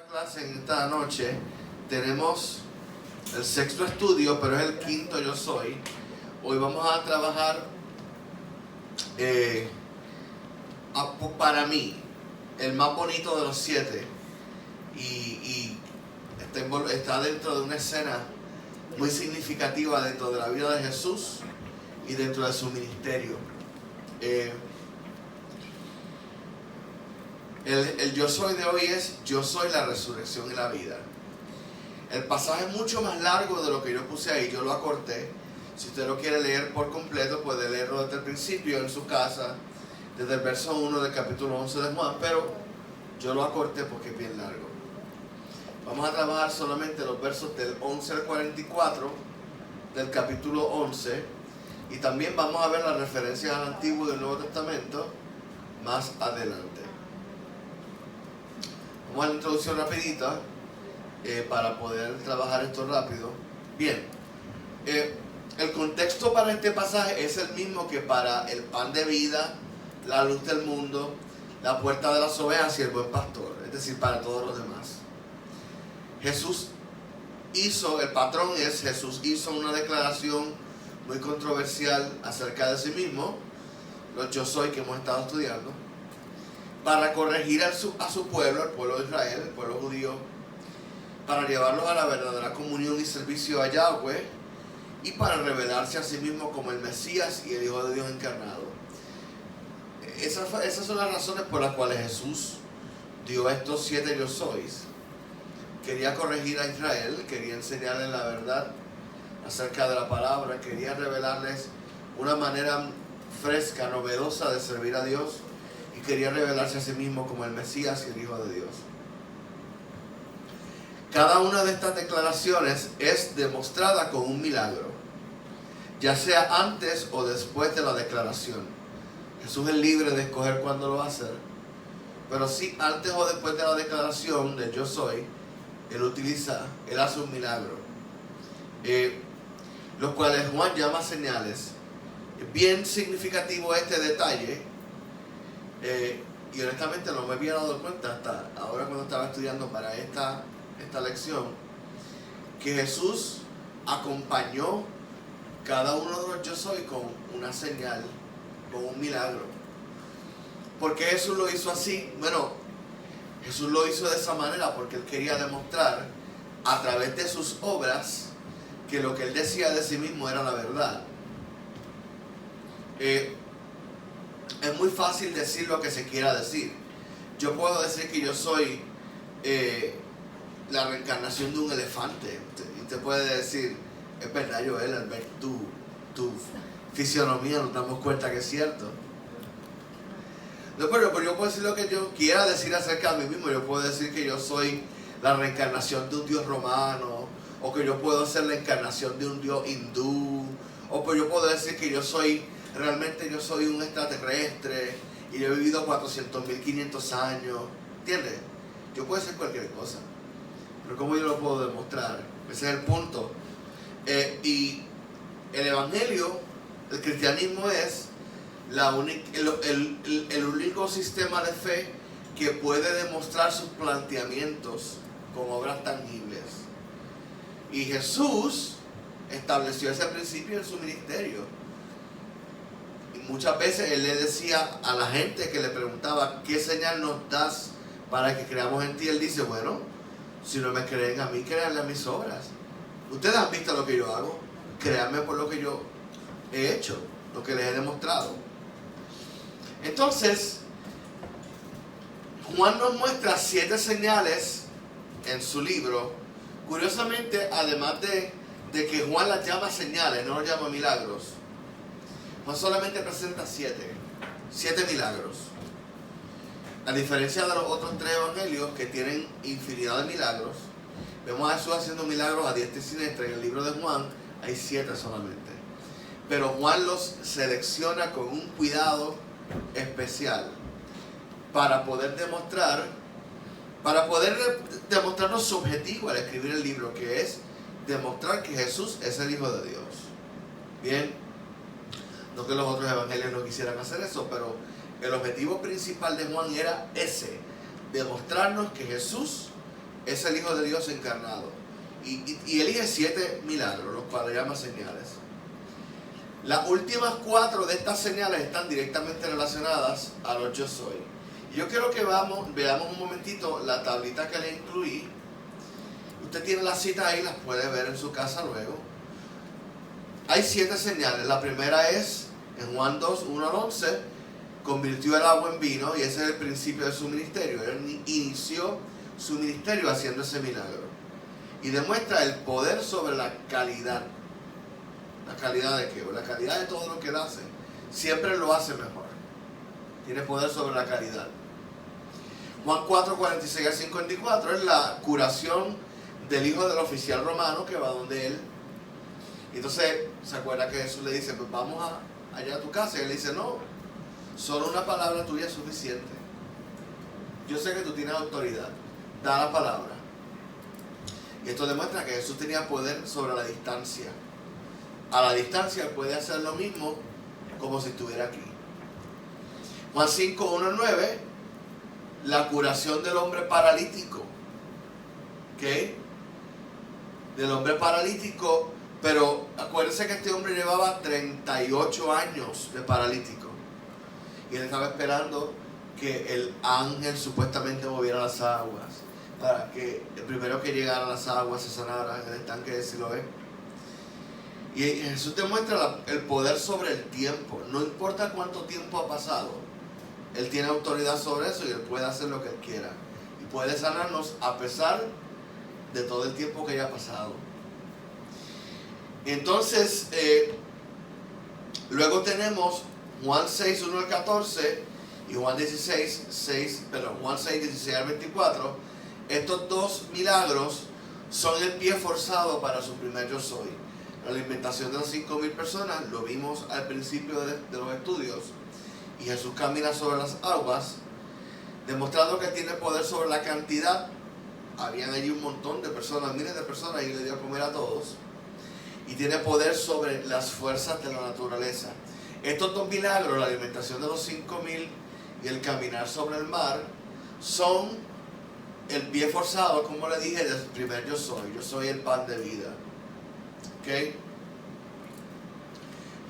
Clase en esta noche tenemos el sexto estudio, pero es el quinto yo soy. Hoy vamos a trabajar para mí el más bonito de los 7 y está dentro de una escena muy significativa dentro de la vida de Jesús y dentro de su ministerio. El yo soy de hoy es: yo soy la resurrección y la vida. El pasaje es mucho más largo de lo que yo puse ahí, yo lo acorté. Si usted lo quiere leer por completo, puede leerlo desde el principio en su casa, desde el verso 1 del capítulo 11 de Juan, pero yo lo acorté porque es bien largo. Vamos a trabajar solamente los versos del 11 al 44 del capítulo 11, y también vamos a ver las referencias al Antiguo y del Nuevo Testamento más adelante. Vamos a la introducción rapidita para poder trabajar esto rápido. Bien, el contexto para este pasaje es el mismo que para el pan de vida, la luz del mundo, la puerta de las ovejas y el buen pastor, es decir, para todos los demás. El patrón es: Jesús hizo una declaración muy controversial acerca de sí mismo, los yo soy que hemos estado estudiando, para corregir a su pueblo, el pueblo de Israel, el pueblo judío, para llevarlos a la verdadera comunión y servicio a Yahweh, y para revelarse a sí mismo como el Mesías y el Hijo de Dios encarnado. Esas son las razones por las cuales Jesús dio estos 7 yo sois. Quería corregir a Israel, quería enseñarles la verdad acerca de la palabra, quería revelarles una manera fresca, novedosa de servir a Dios, y quería revelarse a sí mismo como el Mesías y el Hijo de Dios. Cada una de estas declaraciones es demostrada con un milagro, ya sea antes o después de la declaración. Jesús es libre de escoger cuándo lo va a hacer, pero si antes o después de la declaración de yo soy, Él hace un milagro, los cuales Juan llama señales. Es bien significativo este detalle, y honestamente no me había dado cuenta hasta ahora cuando estaba estudiando para esta lección, que Jesús acompañó cada uno de los yo soy con una señal, con un milagro. ¿Por qué Jesús lo hizo así? Bueno, Jesús lo hizo de esa manera porque Él quería demostrar a través de sus obras que lo que Él decía de sí mismo era la verdad. Es muy fácil decir lo que se quiera decir. Yo puedo decir que yo soy la reencarnación de un elefante, y usted puede decir: es verdad, Joel, al ver tu fisionomía nos damos cuenta que es cierto. No, pero yo puedo decir lo que yo quiera decir acerca de mí mismo. Yo puedo decir que yo soy la reencarnación de un dios romano, o que yo puedo ser la encarnación de un dios hindú, o que yo puedo decir que yo soy un extraterrestre y yo he vivido 400.000, 500 años. ¿Entiendes? Yo puedo decir cualquier cosa, pero ¿cómo yo lo puedo demostrar? Ese es el punto. Y el evangelio, el cristianismo, es el único sistema de fe que puede demostrar sus planteamientos con obras tangibles. Y Jesús estableció ese principio en su ministerio. Y muchas veces Él le decía a la gente que le preguntaba: ¿qué señal nos das para que creamos en ti? Él dice: bueno, si no me creen a mí, créanle a mis obras. Ustedes han visto lo que yo hago, créanme por lo que yo he hecho, lo que les he demostrado. Entonces, Juan nos muestra 7 señales en su libro. Curiosamente, además de que Juan las llama señales, no las llama milagros, Juan solamente presenta 7 milagros. A diferencia de los otros 3 evangelios que tienen infinidad de milagros, vemos a Jesús haciendo milagros a diestra y siniestra. En el libro de Juan hay 7 solamente. Pero Juan los selecciona con un cuidado especial para poder demostrarnos su objetivo al escribir el libro, que es demostrar que Jesús es el Hijo de Dios. Bien, no que los otros evangelios no quisieran hacer eso, pero el objetivo principal de Juan era ese: demostrarnos que Jesús es el Hijo de Dios encarnado. Y elige 7 milagros, los cuales llama señales. Las últimas 4 de estas señales están directamente relacionadas a los yo soy. Yo quiero que veamos un momentito la tablita que le incluí. Usted tiene las citas ahí, las puede ver en su casa luego. Hay 7 señales. La primera es en Juan 2, 1 al 11, convirtió el agua en vino, y ese es el principio de su ministerio. Él inició su ministerio haciendo ese milagro. Y demuestra el poder sobre la calidad. ¿La calidad de qué? La calidad de todo lo que él hace. Siempre lo hace mejor. Tiene poder sobre la calidad. Juan 4, 46 al 54 es la curación del hijo del oficial romano que va donde él. Entonces, ¿se acuerda que Jesús le dice, pues vamos allá a tu casa? Y él le dice, no, solo una palabra tuya es suficiente. Yo sé que tú tienes autoridad. Da la palabra. Y esto demuestra que Jesús tenía poder sobre la distancia. A la distancia puede hacer lo mismo como si estuviera aquí. Juan 5, 1 al 9, la curación del hombre paralítico. ¿Ok? Del hombre paralítico, pero acuérdense que este hombre llevaba 38 años de paralítico. Y él estaba esperando que el ángel supuestamente moviera las aguas, para que el primero que llegara a las aguas se sanara en el estanque de Siloé. Y Jesús demuestra el poder sobre el tiempo. No importa cuánto tiempo ha pasado, Él tiene autoridad sobre eso y Él puede hacer lo que Él quiera. Y puede sanarnos a pesar de todo el tiempo que haya pasado. Entonces, luego tenemos Juan 6, 1 al 14 y Juan 6, 16 al 24. Estos 2 milagros son el pie forzado para su primer yo soy. La alimentación de las 5,000 personas, lo vimos al principio de los estudios. Y Jesús camina sobre las aguas, demostrando que tiene poder sobre la cantidad. Habían allí un montón de personas, miles de personas, y le dio a comer a todos. Y tiene poder sobre las fuerzas de la naturaleza. Estos 2 milagros, la alimentación de los 5,000 y el caminar sobre el mar, son el pie forzado, como le dije, del primer yo soy. Yo soy el pan de vida. ¿Ok?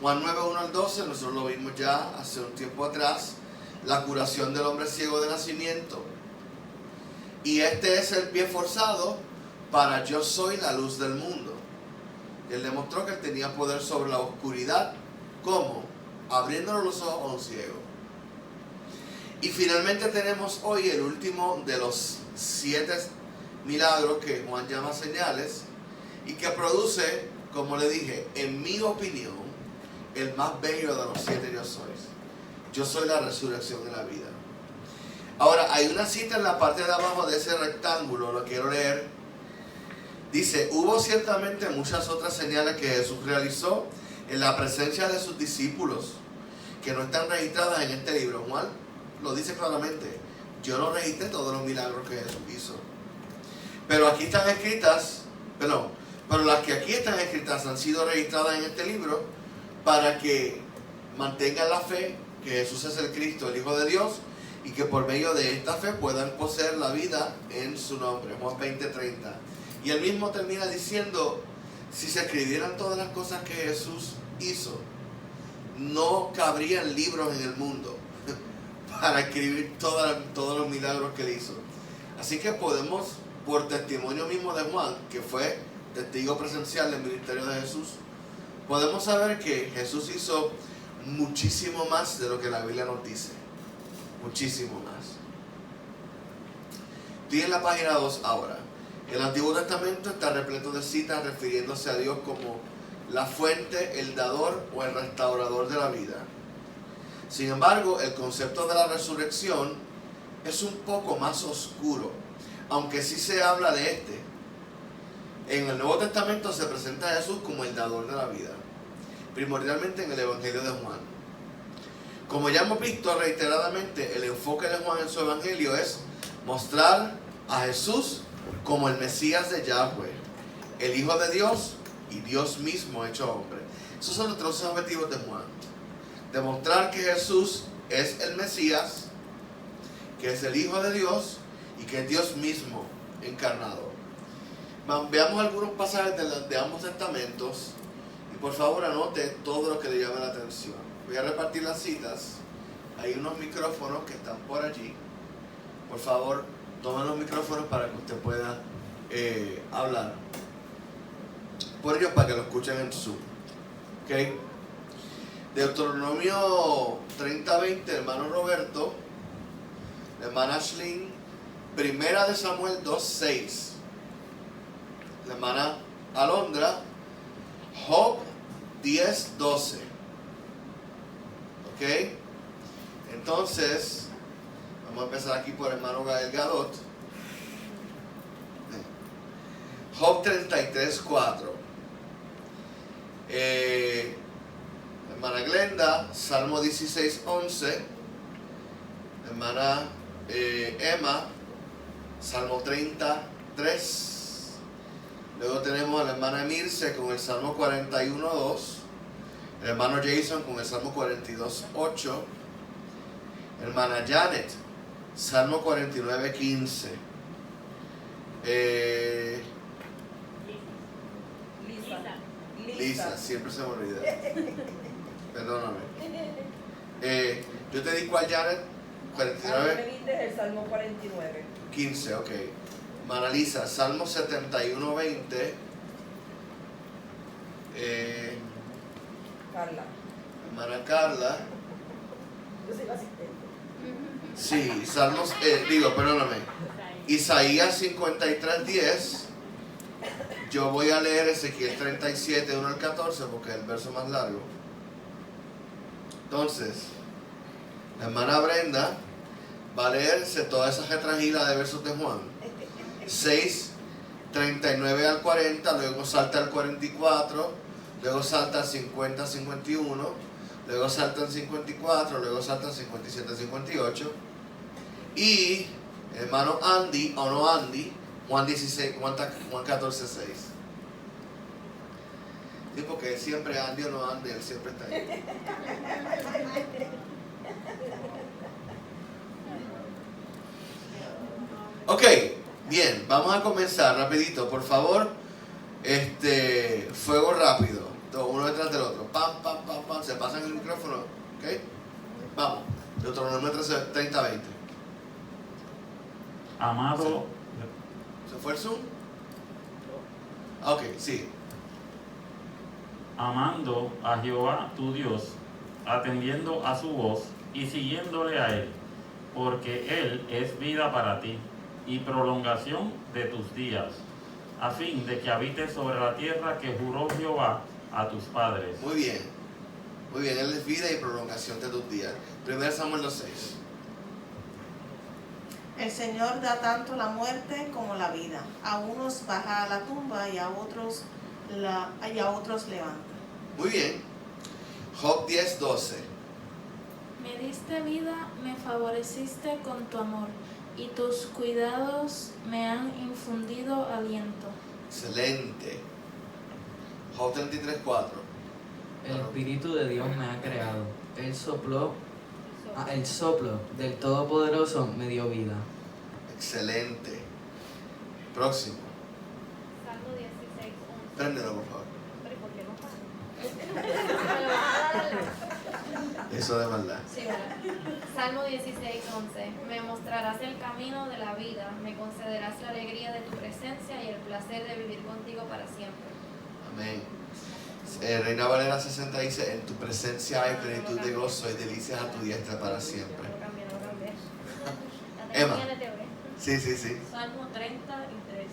Juan 9, 1 al 12, nosotros lo vimos ya hace un tiempo atrás. La curación del hombre ciego de nacimiento. Y este es el pie forzado para yo soy la luz del mundo. Él demostró que él tenía poder sobre la oscuridad. ¿Cómo? Abriéndole los ojos a un ciego. Y finalmente tenemos hoy el último de los 7 milagros que Juan llama señales y que produce, como le dije, en mi opinión, el más bello de los 7 yo soy. Yo soy la resurrección de la vida. Ahora, hay una cita en la parte de abajo de ese rectángulo, lo quiero leer. Dice, hubo ciertamente muchas otras señales que Jesús realizó en la presencia de sus discípulos, que no están registradas en este libro. Juan lo dice claramente, yo no registré todos los milagros que Jesús hizo. Pero aquí están escritas, pero las que aquí están escritas han sido registradas en este libro para que mantengan la fe que Jesús es el Cristo, el Hijo de Dios, y que por medio de esta fe puedan poseer la vida en su nombre. Juan 20:30. Y él mismo termina diciendo, si se escribieran todas las cosas que Jesús hizo, no cabrían libros en el mundo para escribir todos los milagros que él hizo. Así que podemos, por testimonio mismo de Juan, que fue testigo presencial del ministerio de Jesús, podemos saber que Jesús hizo muchísimo más de lo que la Biblia nos dice. Muchísimo más. Estoy en la página 2 ahora. El Antiguo Testamento está repleto de citas refiriéndose a Dios como la fuente, el dador o el restaurador de la vida. Sin embargo, el concepto de la resurrección es un poco más oscuro, aunque sí se habla de este. En el Nuevo Testamento se presenta a Jesús como el dador de la vida, primordialmente en el Evangelio de Juan. Como ya hemos visto reiteradamente, el enfoque de Juan en su Evangelio es mostrar a Jesús como el Mesías de Yahweh, el Hijo de Dios y Dios mismo hecho hombre. Esos son los 3 objetivos de Juan. Demostrar que Jesús es el Mesías, que es el Hijo de Dios y que es Dios mismo encarnado. Veamos algunos pasajes de ambos testamentos y por favor anote todo lo que le llame la atención. Voy a repartir las citas. Hay unos micrófonos que están por allí. Por favor, tomen los micrófonos para que usted pueda hablar por ellos, para que lo escuchen en Zoom. ¿Ok? Deuteronomio 30:20, hermano Roberto. Hermana Ashlyn, Primera de Samuel 2:6. La hermana Alondra, Job 10:12. ¿Ok? Entonces, vamos a empezar aquí por el hermano Gael Gadot. Job 33:4. Hermana Glenda, Salmo 16:11. Hermana Emma, Salmo 33. Luego tenemos a la hermana Mirce con el Salmo 41:2. El hermano Jason con el Salmo 42:8. Hermana Janet, Salmo 49:15. Lisa, siempre se me olvida. Perdóname. Yo te di cuál, Janet. 49. Me diste el Salmo 49. 15, ok. Hermana Lisa, Salmo 71:20. Carla. Hermana Carla. Yo soy la asistente. Sí, Salmos, perdóname. Isaías 53:10. Yo voy a leer Ezequiel 37, 1 al 14, porque es el verso más largo. Entonces, la hermana Brenda va a leerse toda esa retragila de versos de Juan. 6, 39 al 40, luego salta al 44, luego salta al 50, 51, luego salta al 54, luego salta al 57, 58. Y el hermano Andy, o no Andy, Juan 16, Juan 14, 6. Sí, porque él siempre Andy o no Andy, él siempre está ahí. Ok, bien, vamos a comenzar rapidito, por favor. Fuego rápido, uno detrás del otro. Pam, pam, pam, pam, se pasan el micrófono, ok. Vamos, Deuteronomio 30:20. Amado, ¿Se fue el Zoom? Ok, sí. amando a Jehová tu Dios, atendiendo a su voz y siguiéndole a Él, porque Él es vida para ti y prolongación de tus días, a fin de que habites sobre la tierra que juró Jehová a tus padres. Muy bien, Él es vida y prolongación de tus días. 1 Samuel 2:6. El Señor da tanto la muerte como la vida. A unos baja a la tumba y a otros levanta. Muy bien. Job 10:12. Me diste vida, me favoreciste con tu amor, y tus cuidados me han infundido aliento. Excelente. Job 33:4. El Espíritu de Dios me ha creado. El soplo del Todopoderoso me dio vida. Excelente. Próximo. Salmo 16:11. Préndelo, por favor. Pero ¿y por qué no para? Eso de maldad. Sí, ¿verdad? Salmo 16:11. Me mostrarás el camino de la vida, me concederás la alegría de tu presencia y el placer de vivir contigo para siempre. Amén. Reina Valera 60 dice: en tu presencia hay plenitud de gozo y delicias a tu diestra para siempre. No lo cambié. Emma. La tenía NTV. Sí, sí, sí. Salmo 33.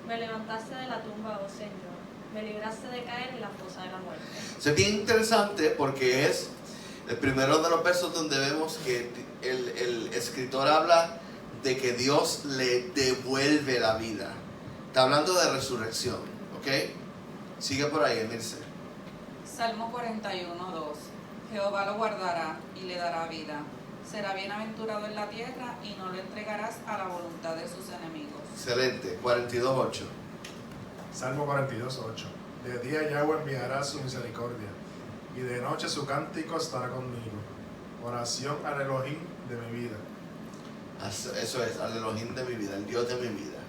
Me levantaste de la tumba, oh Señor. Me libraste de caer en la fosa de la muerte. Eso es bien interesante porque es el primero de los versos donde vemos que el escritor habla de que Dios le devuelve la vida. Está hablando de resurrección, ¿ok? Sigue por ahí, Mirce. Salmo 41:2. Jehová lo guardará y le dará vida. Será bienaventurado en la tierra y no lo entregarás a la voluntad de sus enemigos. Excelente. 42:8. Salmo 42:8. De día Yahweh enviará su misericordia, y de noche su cántico estará conmigo. Oración al Elohim de mi vida. Eso es, al Elohim de mi vida, el Dios de mi vida.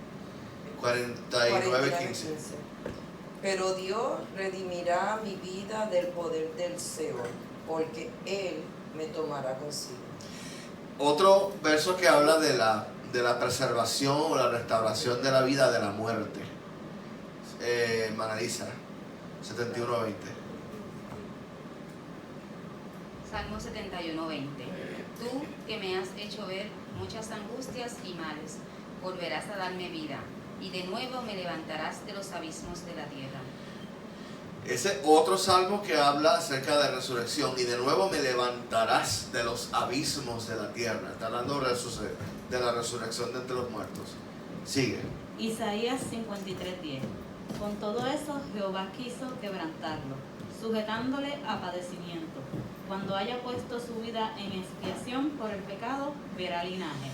49:15. Pero Dios redimirá mi vida del poder del Seol, porque Él me tomará consigo. Otro verso que habla de la preservación o la restauración de la vida de la muerte. Manalisa, 71:20. Salmo 71:20. Tú que me has hecho ver muchas angustias y males, volverás a darme vida, y de nuevo me levantarás de los abismos de la tierra. Ese otro salmo que habla acerca de resurrección, y de nuevo me levantarás de los abismos de la tierra. Está hablando de la resurrección de entre los muertos. Sigue. Isaías 53:10. Con todo eso Jehová quiso quebrantarlo, sujetándole a padecimiento. Cuando haya puesto su vida en expiación por el pecado, verá linaje.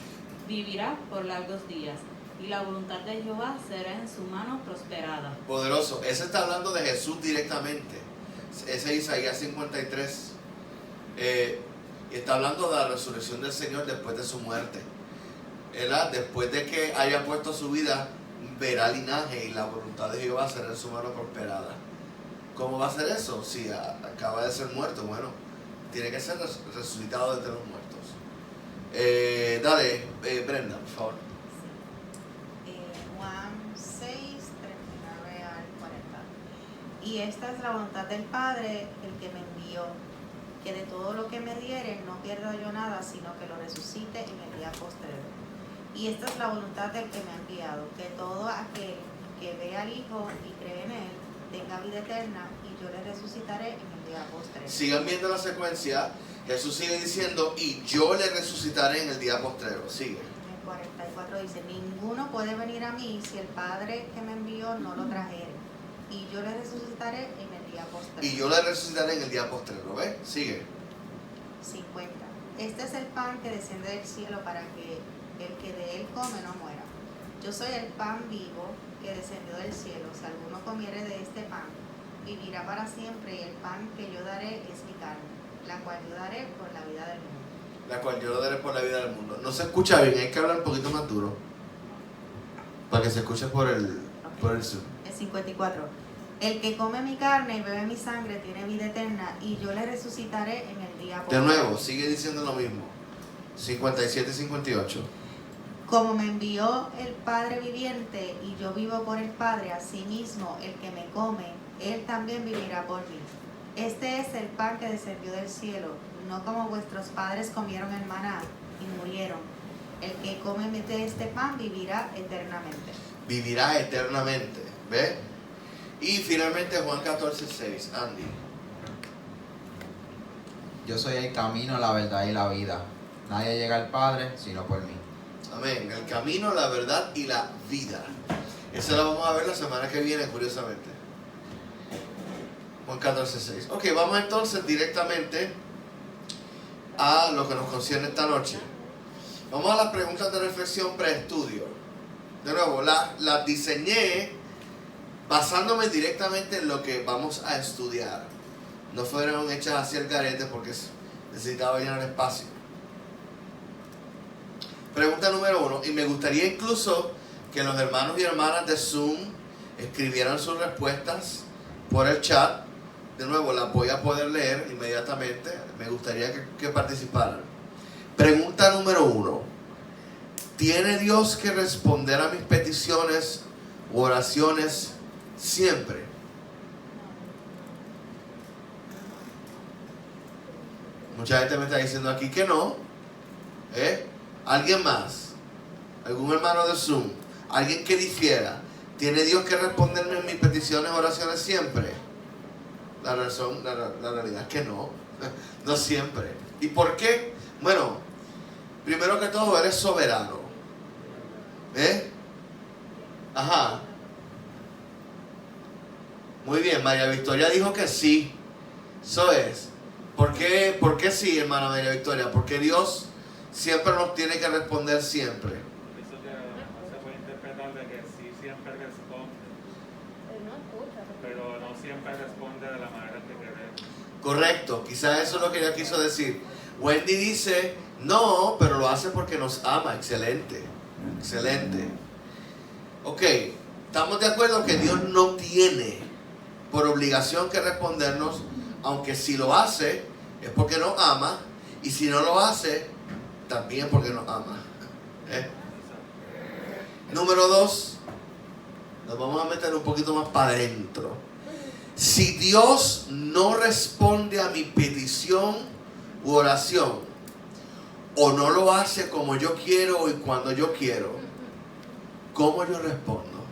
Vivirá por largos días, y la voluntad de Jehová será en su mano prosperada. Poderoso. Ese está hablando de Jesús directamente. Ese es Isaías 53. Y está hablando de la resurrección del Señor después de su muerte. Después de que haya puesto su vida, verá linaje, y la voluntad de Jehová será en su mano prosperada. ¿Cómo va a ser eso? Si acaba de ser muerto, bueno, tiene que ser resucitado de entre los muertos. Dale, Brenda, por favor. Juan 6, 39 al 40. Y esta es la voluntad del Padre, el que me envió, que de todo lo que me dieren no pierda yo nada, sino que lo resucite en el día postrero. Y esta es la voluntad del que me ha enviado, que todo aquel que ve al Hijo y cree en Él tenga vida eterna, y yo le resucitaré en el día postrero. Sigan viendo la secuencia. Jesús sigue diciendo, y yo le resucitaré en el día postrero. Sigue. En el 44 dice, ninguno puede venir a mí si el Padre que me envió no lo trajere, y yo le resucitaré en el día postrero. Y yo le resucitaré en el día postrero. ¿Ves? Sigue. 50. Este es el pan que desciende del cielo para que el que de él come no muera. Yo soy el pan vivo que descendió del cielo. Si alguno comiere de este pan, vivirá para siempre, y el pan que yo daré es mi carne, la cual yo daré por la vida del mundo. La cual yo daré por la vida del mundo. No se escucha bien, hay que hablar un poquito más duro, para que se escuche por el Zoom. El 54. El que come mi carne y bebe mi sangre tiene vida eterna, y yo le resucitaré en el día De postrero. nuevo, sigue diciendo lo mismo. 57 y 58. Como me envió el Padre viviente, y yo vivo por el Padre, asimismo el que me come, él también vivirá por mí. Este es el pan que descendió del cielo, no como vuestros padres comieron el maná y murieron. El que come de este pan vivirá eternamente. Vivirá eternamente. ¿Ve? Y finalmente Juan 14:6. Andy. Yo soy el camino, la verdad y la vida. Nadie llega al Padre sino por mí. Amén. El camino, la verdad y la vida. Eso lo vamos a ver la semana que viene, curiosamente. Juan 14:6. Ok, vamos entonces directamente a lo que nos concierne esta noche. Vamos a las preguntas de reflexión preestudio. De nuevo, las diseñé basándome directamente en lo que vamos a estudiar. No fueron hechas hacia el garete porque necesitaba llenar espacio. Pregunta número 1, y me gustaría incluso que los hermanos y hermanas de Zoom escribieran sus respuestas por el chat. De nuevo, las voy a poder leer inmediatamente. Me gustaría que participaran. Pregunta número 1. ¿Tiene Dios que responder a mis peticiones u oraciones siempre? Mucha gente me está diciendo aquí que no. ¿Alguien más? ¿Algún hermano de Zoom? ¿Alguien que difiera? ¿Tiene Dios que responderme a mis peticiones o oraciones siempre? La realidad es que no. No siempre. ¿Y por qué? Bueno, primero que todo, eres soberano. Ajá. Muy bien, María Victoria dijo que sí. Eso es. ¿Por qué sí, hermana María Victoria? Porque Dios siempre nos tiene que responder siempre. Eso se puede interpretar de que sí siempre responde, pero no siempre responde de la manera que queremos. Correcto, quizás eso es lo que ella quiso decir. Wendy dice, no, pero lo hace porque nos ama. Excelente, excelente. Ok, estamos de acuerdo que Dios no tiene por obligación que respondernos, aunque si lo hace es porque nos ama, y si no lo hace, también porque nos ama. Número 2, nos vamos a meter un poquito más para adentro. Si Dios no responde a mi petición u oración, o no lo hace como yo quiero y cuando yo quiero, ¿cómo yo respondo?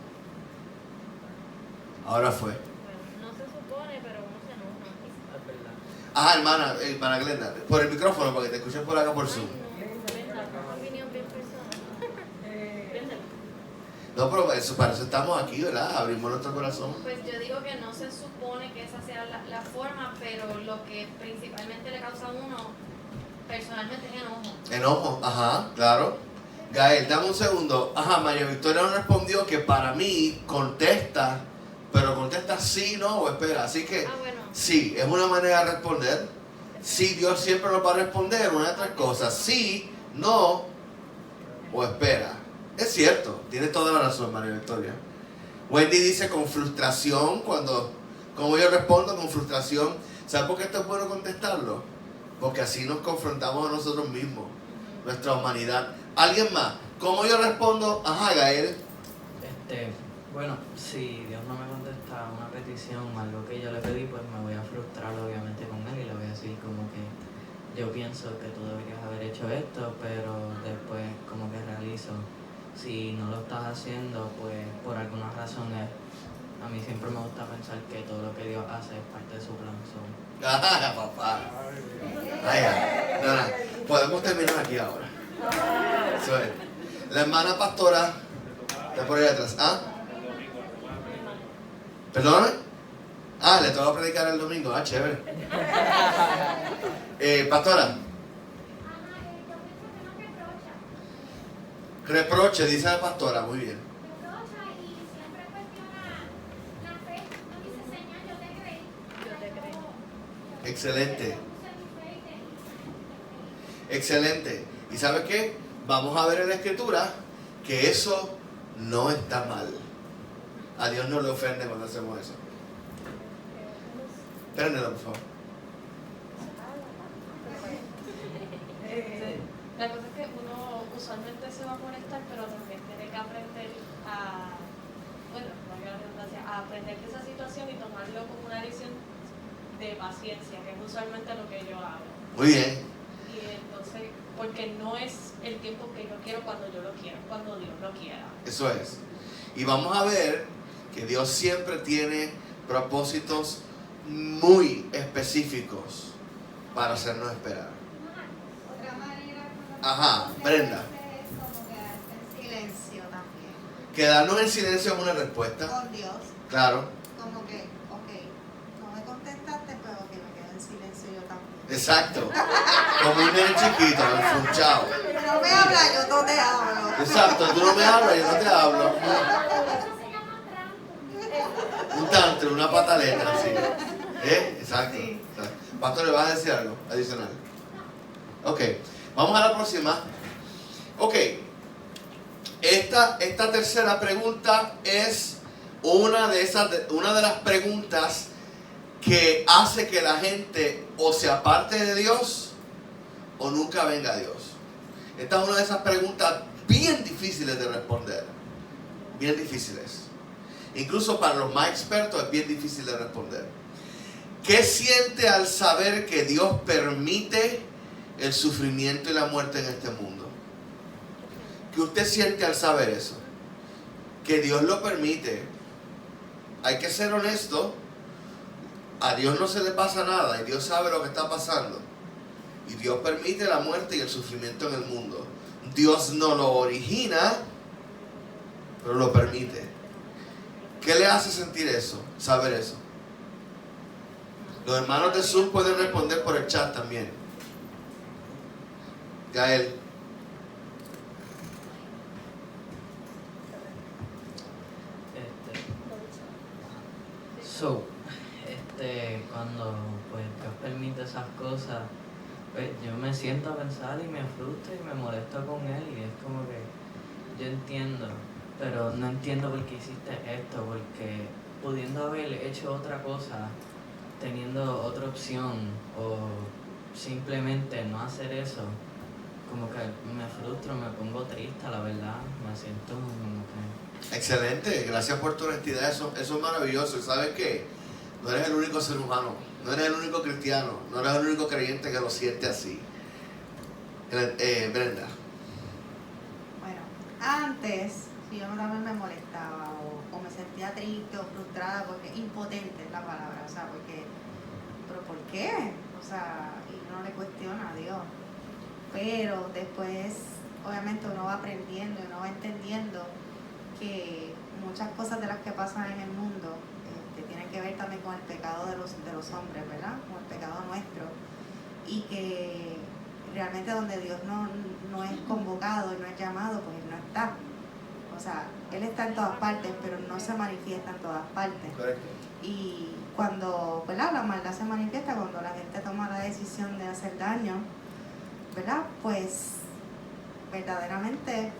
Ahora fue. No se supone, pero uno se enoja. Es verdad. Ah, hermana Glenda, por el micrófono para que te escuchen por acá por Zoom. No, pero eso, para eso estamos aquí, ¿verdad? Abrimos nuestro corazón. Pues yo digo que no se supone que esa sea la forma, pero lo que principalmente le causa a uno personalmente es enojo. Enojo, ajá, claro. Gael, dame un segundo. Ajá, María Victoria nos respondió que para mí contesta, pero contesta sí, no o espera. Así que sí, es una manera de responder. Sí, Dios siempre nos va a responder una de tres cosas. Sí, no o espera. Es cierto, tiene toda la razón, María Victoria. Wendy dice con frustración, como yo respondo con frustración. ¿Sabes por qué esto es bueno contestarlo? Porque así nos confrontamos a nosotros mismos, nuestra humanidad. ¿Alguien más? ¿Cómo yo respondo? Ajá, Gael. Bueno, si Dios no me contesta una petición, algo que yo le pedí, pues me voy a frustrar obviamente con él y le voy a decir como que yo pienso que tú deberías haber hecho esto, pero después como que realizo, si no lo estás haciendo, pues por alguna razón a mí siempre me gusta pensar que todo lo que Dios hace es parte de su plan. Ah, papá. No, podemos terminar aquí ahora. Eso es. La hermana pastora está por ahí atrás. ¿Ah? ¿Perdón? Ah, le toca predicar el domingo. Ah, chévere. Pastora. Reproche, dice la pastora. Muy bien. Excelente. Excelente. ¿Y sabe qué? Vamos a ver en la escritura que eso no está mal. A Dios no le ofende cuando hacemos eso. Préndelo, por favor. La cosa es que uno usualmente se va a molestar, pero también tiene que aprender a, a aprender de esa situación y tomarlo como una lección de paciencia, que es usualmente lo que yo hago. Muy bien. Y entonces, porque no es el tiempo que yo quiero cuando yo lo quiero, cuando Dios lo quiera. Eso es. Y vamos a ver que Dios siempre tiene propósitos muy específicos para hacernos esperar. Otra manera. Ajá, Brenda. Es como quedarse en silencio también. Quedarnos en silencio es una respuesta. Con Dios. Claro. Como que, no me contestaste, pero que me quede en silencio yo también. Exacto. Como un nene chiquito, enfunchado. No me hablas, yo no te hablo. Exacto, tú no me hablas, yo no te hablo. Un tantre, una pataleta, así. Exacto. Pastor, ¿le vas a decir algo adicional? Ok, vamos a la próxima. Ok, esta tercera pregunta es una de las preguntas que hace que la gente o se aparte de Dios o nunca venga a Dios. Esta es una de esas preguntas bien difíciles de responder. Bien difíciles. Incluso para los más expertos es bien difícil de responder. ¿Qué siente al saber que Dios permite el sufrimiento y la muerte en este mundo? ¿Qué usted siente al saber eso? Que Dios lo permite. Hay que ser honesto. A Dios no se le pasa nada y Dios sabe lo que está pasando. Y Dios permite la muerte y el sufrimiento en el mundo. Dios no lo origina, pero lo permite. ¿Qué le hace sentir eso? Saber eso. Los hermanos de Zoom pueden responder por el chat también. Gael. Cuando pues Dios permite esas cosas, pues yo me siento a pensar y me frustro y me molesto con Él, y es como que yo entiendo, pero no entiendo por qué hiciste esto, porque pudiendo haber hecho otra cosa, teniendo otra opción, o simplemente no hacer eso, como que me frustro, me pongo triste, la verdad, me siento como que... Excelente, gracias por tu honestidad, eso es maravilloso. ¿Y sabes qué? No eres el único ser humano, no eres el único cristiano, no eres el único creyente que lo siente así. Brenda. Bueno, antes, si yo también me molestaba o me sentía triste o frustrada, porque impotente es la palabra, o sea, porque, ¿pero por qué? O sea, y uno le cuestiona a Dios. Pero después, obviamente, uno va aprendiendo y uno va entendiendo que muchas cosas de las que pasan en el mundo tienen que ver también con el pecado de los hombres, ¿verdad? Con el pecado nuestro. Y que realmente donde Dios no es convocado, no es llamado, pues Él no está. O sea, Él está en todas partes, pero no se manifiesta en todas partes. Correcto. Y cuando, ¿verdad? La maldad se manifiesta cuando la gente toma la decisión de hacer daño, ¿verdad? Pues verdaderamente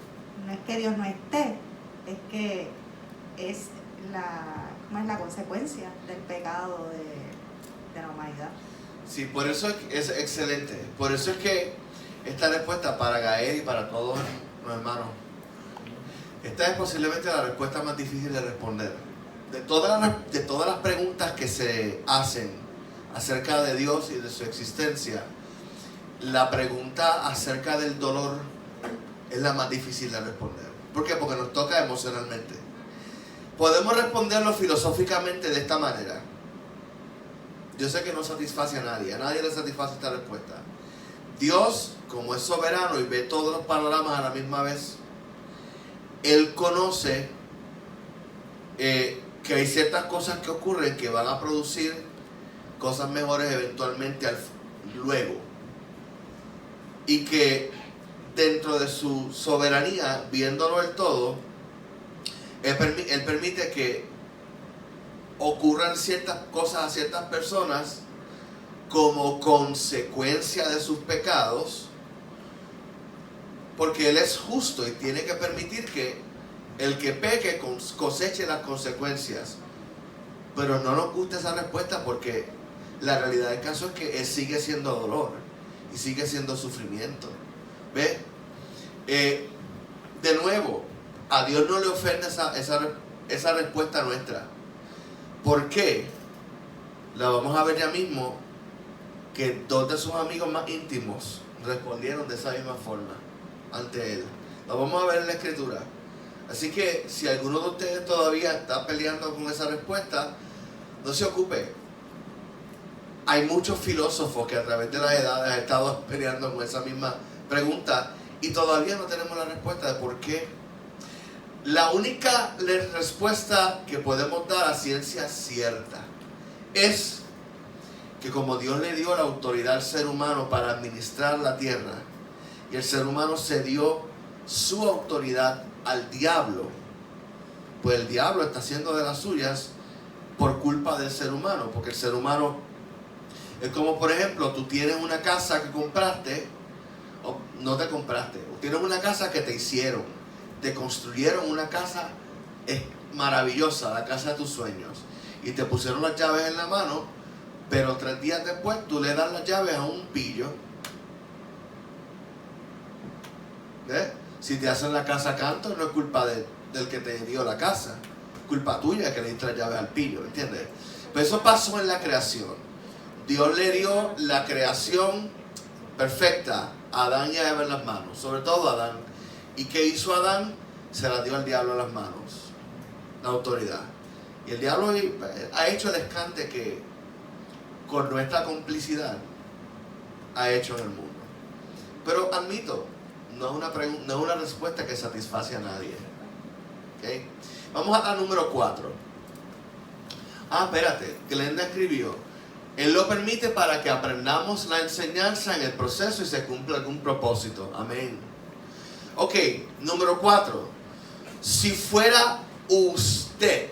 no es que Dios no esté, es que es la consecuencia del pecado de la humanidad. Sí, por eso es excelente. Por eso es que esta respuesta para Gael y para todos los hermanos, esta es posiblemente la respuesta más difícil de responder. De todas las preguntas que se hacen acerca de Dios y de su existencia, la pregunta acerca del dolor es la más difícil de responder. ¿Por qué? Porque nos toca emocionalmente. Podemos responderlo filosóficamente de esta manera. Yo sé que no satisface a nadie le satisface esta respuesta. Dios, como es soberano y ve todos los panoramas a la misma vez, Él conoce que hay ciertas cosas que ocurren que van a producir cosas mejores eventualmente luego. Y que dentro de su soberanía, viéndolo el todo, Él permite que ocurran ciertas cosas a ciertas personas como consecuencia de sus pecados, porque Él es justo y tiene que permitir que el que peque coseche las consecuencias. Pero no nos gusta esa respuesta, porque la realidad del caso es que Él sigue siendo dolor y sigue siendo sufrimiento. ¿Ve? De nuevo, a Dios no le ofende esa respuesta nuestra. ¿Por qué? La vamos a ver ya mismo, que dos de sus amigos más íntimos respondieron de esa misma forma ante Él. Lo vamos a ver en la Escritura. Así que si alguno de ustedes todavía está peleando con esa respuesta, no se ocupe. Hay muchos filósofos que a través de las edades han estado peleando con esa misma pregunta y todavía no tenemos la respuesta de por qué. La única respuesta que podemos dar a ciencia cierta es que como Dios le dio la autoridad al ser humano para administrar la tierra, y el ser humano cedió su autoridad al diablo, pues el diablo está haciendo de las suyas por culpa del ser humano, porque el ser humano es como, por ejemplo, tú tienes una casa que compraste, o no te compraste, o tienes una casa que te hicieron, te construyeron una casa maravillosa, la casa de tus sueños, y te pusieron las llaves en la mano, pero 3 días después tú le das las llaves a un pillo. ¿Ves? Si te hacen la casa canto, no es culpa del que te dio la casa, culpa tuya que le diste las llaves al pillo, ¿entiendes? Pero eso pasó en la creación. Dios le dio la creación perfecta a Adán y a Eva en las manos, sobre todo a Adán. ¿Y qué hizo Adán? Se la dio al diablo en las manos, la autoridad. Y el diablo ha hecho el escante que con nuestra complicidad ha hecho en el mundo. Pero admito, no es una respuesta que satisface a nadie. ¿Okay? Vamos a la número 4. Espérate, Glenda escribió: Él lo permite para que aprendamos la enseñanza en el proceso y se cumpla algún propósito. Amén. Ok, número 4. Si fuera usted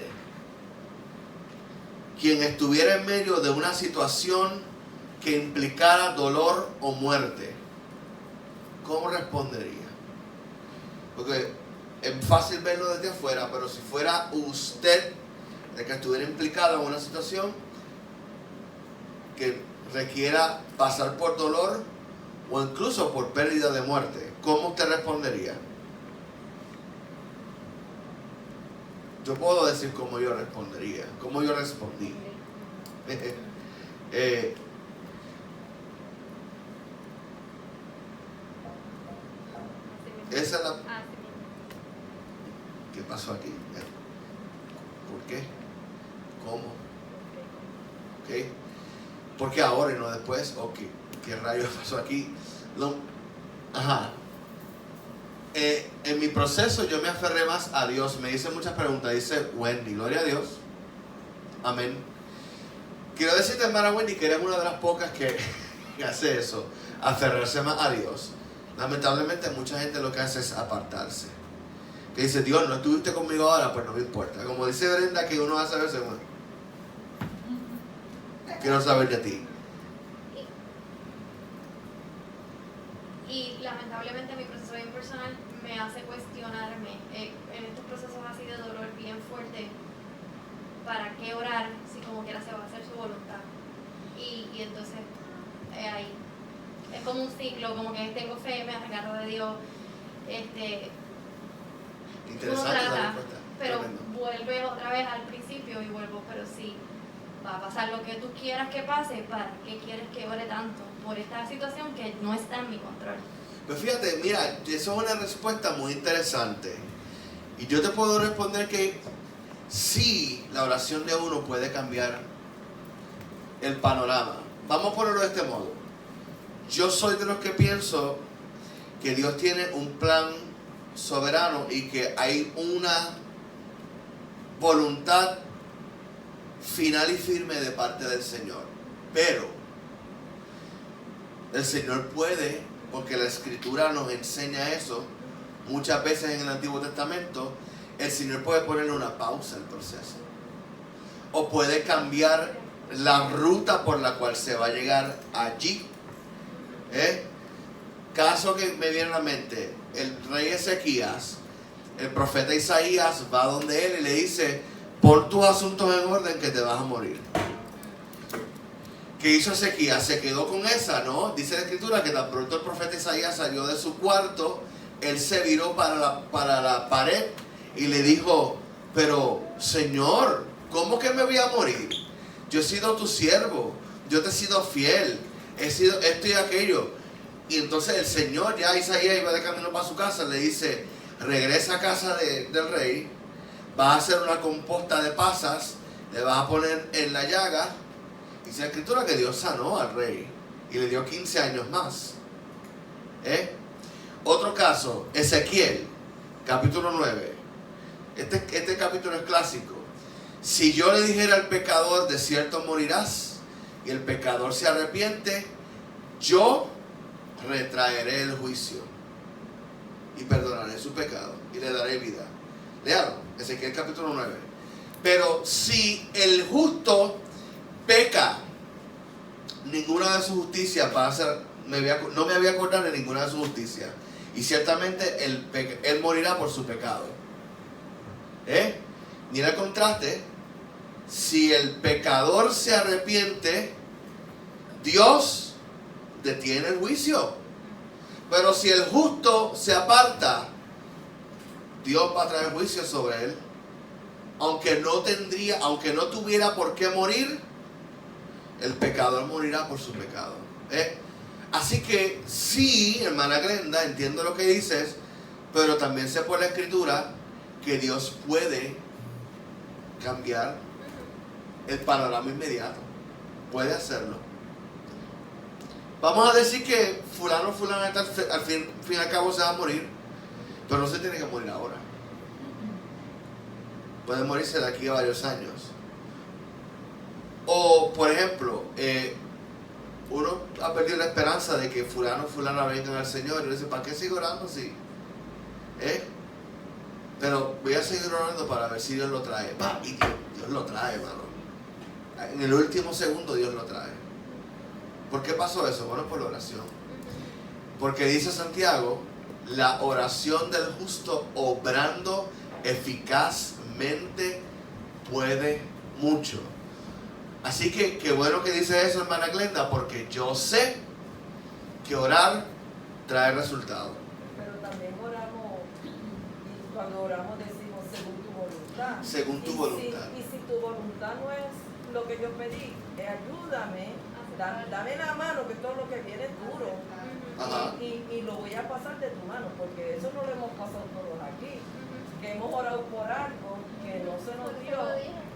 quien estuviera en medio de una situación que implicara dolor o muerte, ¿cómo respondería? Porque es fácil verlo desde afuera, pero si fuera usted el que estuviera implicado en una situación que requiera pasar por dolor o incluso por pérdida de muerte, ¿cómo usted respondería? Yo puedo decir cómo yo respondería, cómo yo respondí. Esa es la... ¿Qué pasó aquí? ¿Por qué? ¿Cómo? ¿Ok? ¿Por qué ahora y no después? ¿O qué rayos pasó aquí? Ajá. En mi proceso yo me aferré más a Dios. Me hice muchas preguntas. Dice Wendy, gloria a Dios. Amén. Quiero decirte, hermana Wendy, que eres una de las pocas que hace eso. Aferrarse más a Dios. Lamentablemente mucha gente lo que hace es apartarse. Que dice, Dios, no estuviste conmigo ahora, pues no me importa. Como dice Brenda, que uno va a saberse, bueno, quiero saber de ti. Y lamentablemente mi proceso bien personal me hace cuestionarme en estos procesos así de dolor bien fuerte, ¿para qué orar si como quiera se va a hacer su voluntad? Y entonces ahí es como un ciclo, como que tengo fe, me agarro de Dios, uno trata, pero vuelve otra vez al principio y vuelvo, pero sí, va a pasar lo que tú quieras que pase, ¿para qué quieres que ore tanto? Por esta situación que no está en mi control. Pues fíjate, mira, eso es una respuesta muy interesante. Y yo te puedo responder que sí, la oración de uno puede cambiar el panorama. Vamos a ponerlo de este modo. Yo soy de los que pienso que Dios tiene un plan soberano y que hay una voluntad final y firme de parte del Señor. Pero el Señor puede, porque la Escritura nos enseña eso, muchas veces en el Antiguo Testamento, el Señor puede ponerle una pausa al proceso. O puede cambiar la ruta por la cual se va a llegar allí. Caso que me viene a la mente, el rey Ezequías, el profeta Isaías va donde él y le dice, pon tus asuntos en orden que te vas a morir. ¿Qué hizo Ezequías? Se quedó con esa, ¿no? Dice la Escritura que tan pronto el profeta Isaías salió de su cuarto, él se viró para la pared y le dijo, pero Señor, ¿cómo que me voy a morir? Yo he sido tu siervo, yo te he sido fiel, he sido esto y aquello. Y entonces el Señor, ya Isaías iba de camino para su casa, le dice, regresa a casa del rey, vas a hacer una composta de pasas, le vas a poner en la llaga. Dice la Escritura que Dios sanó al rey y le dio 15 años más. Otro caso, Ezequiel, capítulo 9. Este capítulo es clásico. Si yo le dijera al pecador, de cierto morirás, y el pecador se arrepiente, yo retraeré el juicio y perdonaré su pecado y le daré vida. Léalo, Ezequiel capítulo 9. Pero si el justo peca, ninguna de sus justicias va a ser, no me había acordado de ninguna de sus justicias, y ciertamente él morirá por su pecado. Mira el contraste. Si el pecador se arrepiente, Dios detiene el juicio. Pero si el justo se aparta, Dios va a traer juicio sobre él. Aunque no tuviera por qué morir, el pecador morirá por su pecado. Así que sí, hermana Glenda, entiendo lo que dices, pero también sé por la Escritura que Dios puede cambiar el panorama inmediato. Puede hacerlo. Vamos a decir que fulano al fin y al cabo se va a morir, pero no se tiene que morir ahora. Puede morirse de aquí a varios años. O, por ejemplo, uno ha perdido la esperanza de que fulana vengan al Señor y uno dice, ¿para qué sigo orando así? Pero voy a seguir orando para ver si Dios lo trae. Y Dios lo trae, hermano. En el último segundo Dios lo trae. ¿Por qué pasó eso? Bueno, por la oración. Porque dice Santiago, la oración del justo obrando eficazmente puede mucho. Así que qué bueno que dice eso, hermana Glenda, porque yo sé que orar trae resultado. Pero también oramos, y cuando oramos decimos según tu voluntad. Según tu voluntad. Y si tu voluntad no es lo que yo pedí, ayúdame, dame la mano, que todo lo que viene es duro. Ajá. Y lo voy a pasar de tu mano, porque eso no lo hemos pasado todos aquí. Que hemos orado por algo que no se nos dio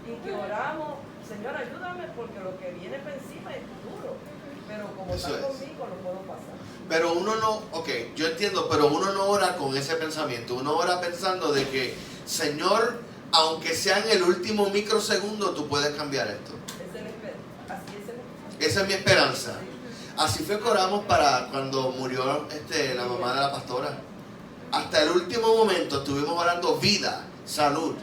y que oramos, Señor, ayúdame, porque lo que viene por encima es duro. Pero como Eso está es. conmigo, lo puedo pasar. Pero uno no, ok, yo entiendo, pero uno no ora con ese pensamiento. Uno ora pensando de que, Señor, aunque sea en el último microsegundo, tú puedes cambiar esto. Esa es mi esperanza. Así fue que oramos para cuando murió la mamá de la pastora. Hasta el último momento estuvimos orando vida, salud.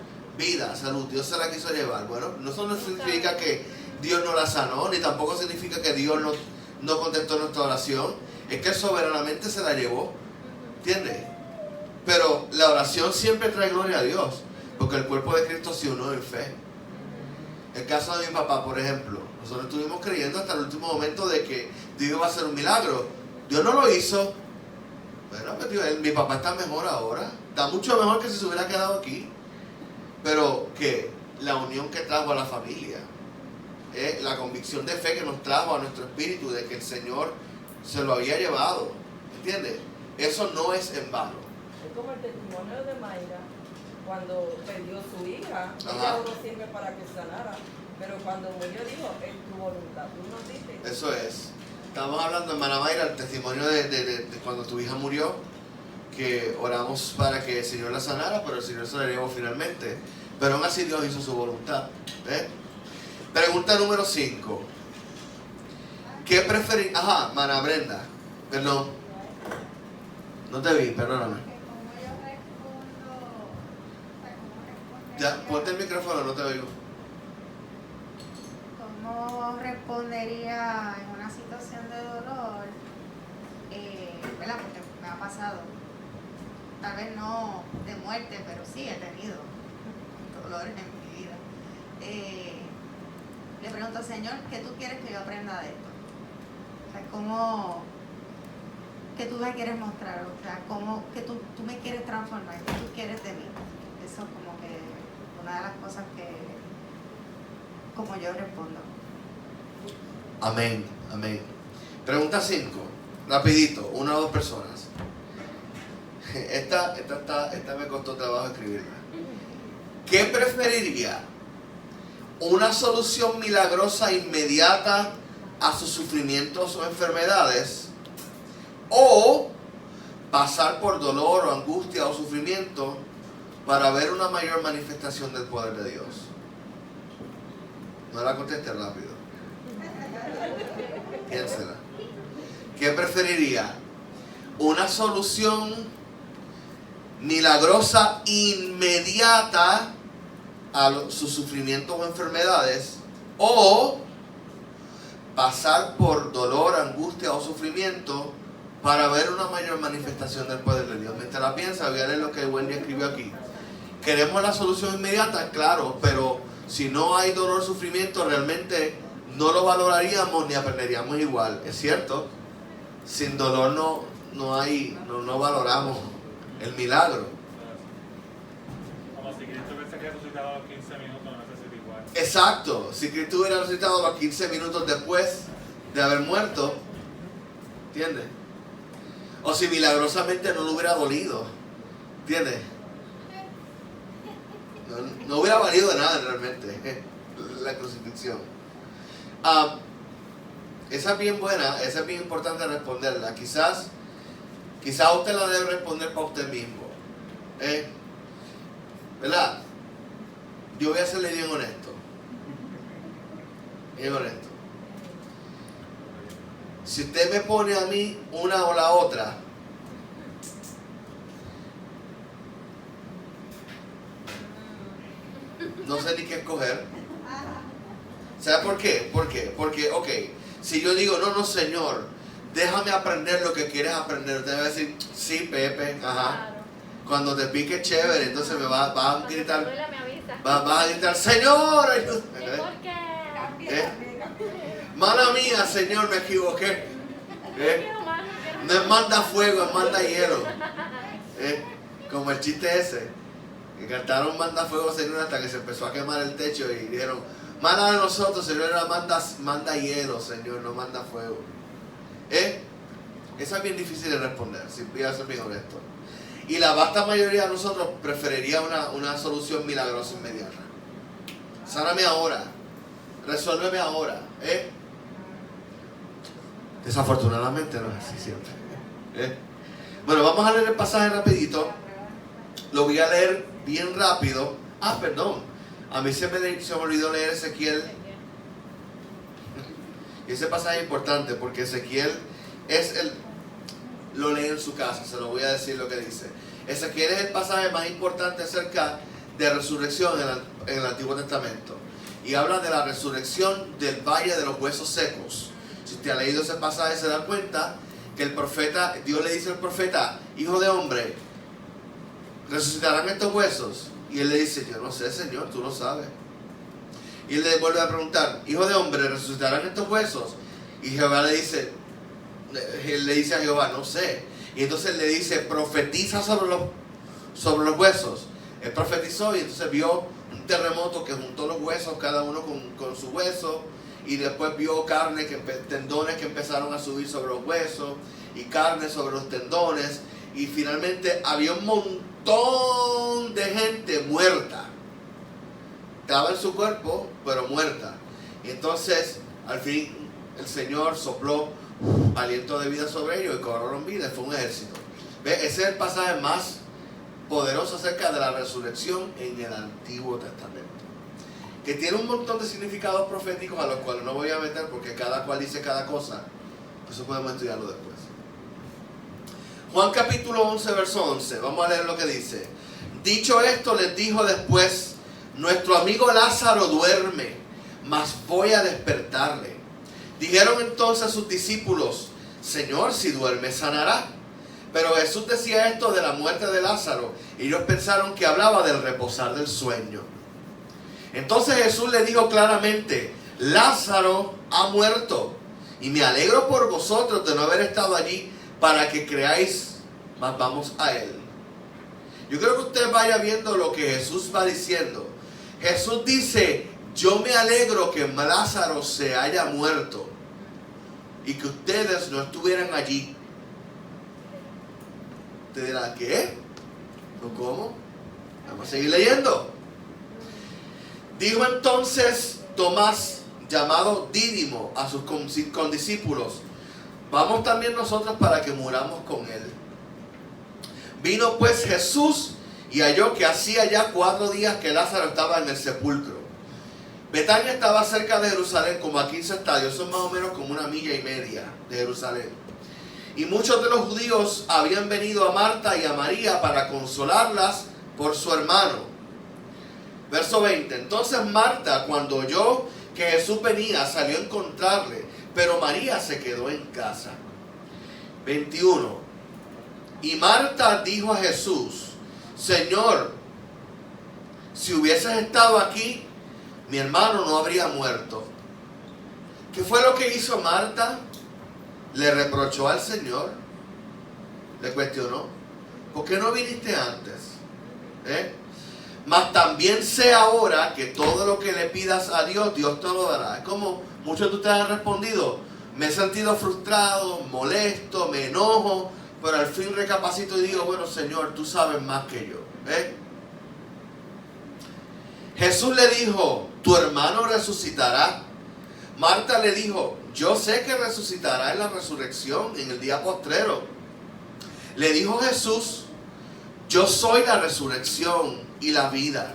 Dios se la quiso llevar. Bueno, eso no significa que Dios no la sanó, ni tampoco significa que Dios no contestó nuestra oración. Es que soberanamente se la llevó. ¿Entiendes? Pero la oración siempre trae gloria a Dios, porque el cuerpo de Cristo se unió en fe. El caso de mi papá, por ejemplo, nosotros estuvimos creyendo hasta el último momento de que Dios iba a hacer un milagro. Dios no lo hizo. Bueno, pues, mi papá está mejor ahora. Está mucho mejor que si se hubiera quedado aquí. Pero que la unión que trajo a la familia, la convicción de fe que nos trajo a nuestro espíritu de que el Señor se lo había llevado. ¿Entiendes? Eso no es en vano. Es como el testimonio de Mayra, cuando perdió su hija, Ajá. ella oró siempre para que sanara, pero cuando murió dijo, es tu voluntad, tú nos diste. Eso es. Estamos hablando, hermana Mayra, el testimonio de cuando tu hija murió, que oramos para que el Señor la sanara, pero el Señor se la llevó finalmente. Pero aún así Dios hizo su voluntad. Pregunta número 5. ¿Qué preferís? Ajá, hermana Brenda. Perdón. No te vi, perdóname. Ya, ponte el micrófono, no te oigo. ¿Cómo respondería en una situación de dolor? ¿Verdad? Porque me ha pasado. Tal vez no de muerte, pero sí he tenido dolores en mi vida. Le pregunto, Señor, ¿qué tú quieres que yo aprenda de esto? O sea, ¿cómo, qué tú me quieres mostrar? O sea, ¿cómo que tú me quieres transformar? ¿Qué tú quieres de mí? Eso como que una de las cosas que, como yo respondo. Amén, amén. Pregunta 5. Rapidito, 1 o 2 personas. Esta me costó trabajo escribirla. ¿Qué preferiría? ¿Una solución milagrosa inmediata a sus sufrimientos o enfermedades? ¿O pasar por dolor o angustia o sufrimiento para ver una mayor manifestación del poder de Dios? No la conteste rápido. Piénsela. ¿Qué preferiría? ¿Una solución milagrosa inmediata a sus sufrimientos o enfermedades? ¿O pasar por dolor, angustia o sufrimiento para ver una mayor manifestación del poder de Dios? Mientras la piensa, voy a leer lo que Wendy escribió aquí. ¿Queremos la solución inmediata? Claro, pero si no hay dolor o sufrimiento, realmente no lo valoraríamos ni aprenderíamos igual. ¿Es cierto? Sin dolor no valoramos el milagro. Como si Cristo hubiese resucitado a los 15 minutos, no necesita igual. Exacto. Si Cristo hubiera resucitado a los 15 minutos después de haber muerto, ¿entiendes? O si milagrosamente no le hubiera dolido, ¿entiendes? No hubiera valido de nada realmente la crucifixión. Esa es bien buena, esa es bien importante responderla. Quizás usted la debe responder para usted mismo. ¿Verdad? Yo voy a serle bien honesto. Bien honesto. Si usted me pone a mí una o la otra, no sé ni qué escoger. ¿Sabe por qué? Porque, ok, si yo digo, no, Señor, déjame aprender lo que quieres aprender. Usted va a decir, sí, Pepe, ajá. Claro. Cuando te pique chévere, entonces me vas a Cuando gritar, te duela, me avisa. vas a gritar, Señor, ayúdame. ¿Y por qué? Mala mía, Señor, me equivoqué. No es manda fuego, es manda hielo. Como el chiste ese, que cantaron manda fuego, Señor, hasta que se empezó a quemar el techo y dijeron, manda de nosotros, Señor, era manda hielo, Señor, no manda fuego. Esa es bien difícil de responder, si voy a ser bien honesto. Y la vasta mayoría de nosotros preferiría una solución milagrosa inmediata. Sáname ahora, resuélveme ahora. Desafortunadamente no es así siempre. Bueno, vamos a leer el pasaje rapidito. Lo voy a leer bien rápido. Perdón. A mí se me olvidó leer Ezequiel. Y ese pasaje es importante porque Ezequiel lo lee en su casa. Se lo voy a decir lo que dice. Ezequiel es el pasaje más importante acerca de resurrección en el Antiguo Testamento. Y habla de la resurrección del valle de los huesos secos. Si usted ha leído ese pasaje se da cuenta que el profeta, Dios le dice al profeta, hijo de hombre, ¿resucitarán estos huesos? Y él le dice, yo no sé, Señor, tú lo sabes. Y él le vuelve a preguntar, hijo de hombre, ¿resucitarán estos huesos? Y Jehová él le dice a Jehová, no sé. Y entonces le dice, profetiza sobre los huesos. Él profetizó y entonces vio un terremoto que juntó los huesos, cada uno con su hueso. Y después vio tendones que empezaron a subir sobre los huesos y carne sobre los tendones. Y finalmente había un montón de gente muerta. Estaba en su cuerpo, pero muerta. Y entonces, al fin, el Señor sopló aliento de vida sobre ellos y cobraron vida. Fue un ejército. ¿Ve? Ese es el pasaje más poderoso acerca de la resurrección en el Antiguo Testamento, que tiene un montón de significados proféticos a los cuales no voy a meter porque cada cual dice cada cosa. Eso podemos estudiarlo después. Juan capítulo 11, verso 11. Vamos a leer lo que dice. Dicho esto, les dijo después, nuestro amigo Lázaro duerme, mas voy a despertarle. Dijeron entonces sus discípulos, Señor, si duerme sanará. Pero Jesús decía esto de la muerte de Lázaro, y ellos pensaron que hablaba del reposar del sueño. Entonces Jesús le dijo claramente, Lázaro ha muerto, y me alegro por vosotros de no haber estado allí para que creáis, mas vamos a él. Yo creo que usted vaya viendo lo que Jesús va diciendo. Jesús dice, yo me alegro que Lázaro se haya muerto y que ustedes no estuvieran allí. Usted dirá, ¿qué? ¿Cómo? Vamos a seguir leyendo. Dijo entonces Tomás, llamado Dídimo, a sus condiscípulos, vamos también nosotros para que muramos con él. Vino pues Jesús y halló que hacía ya 4 días que Lázaro estaba en el sepulcro. Betania estaba cerca de Jerusalén, como a 15 estadios, son más o menos como 1,5 millas de Jerusalén. Y muchos de los judíos habían venido a Marta y a María para consolarlas por su hermano. Verso 20. Entonces Marta, cuando oyó que Jesús venía, salió a encontrarle, pero María se quedó en casa. 21. Y Marta dijo a Jesús, Señor, si hubieses estado aquí, mi hermano no habría muerto. ¿Qué fue lo que hizo Marta? Le reprochó al Señor, le cuestionó, ¿por qué no viniste antes? Mas también sé ahora que todo lo que le pidas a Dios, Dios te lo dará. Es como muchos de ustedes han respondido, me he sentido frustrado, molesto, me enojo, pero al fin recapacito y digo, bueno Señor, tú sabes más que yo. Jesús le dijo, tu hermano resucitará. Marta le dijo, yo sé que resucitará en la resurrección, en el día postrero. Le dijo Jesús, yo soy la resurrección y la vida.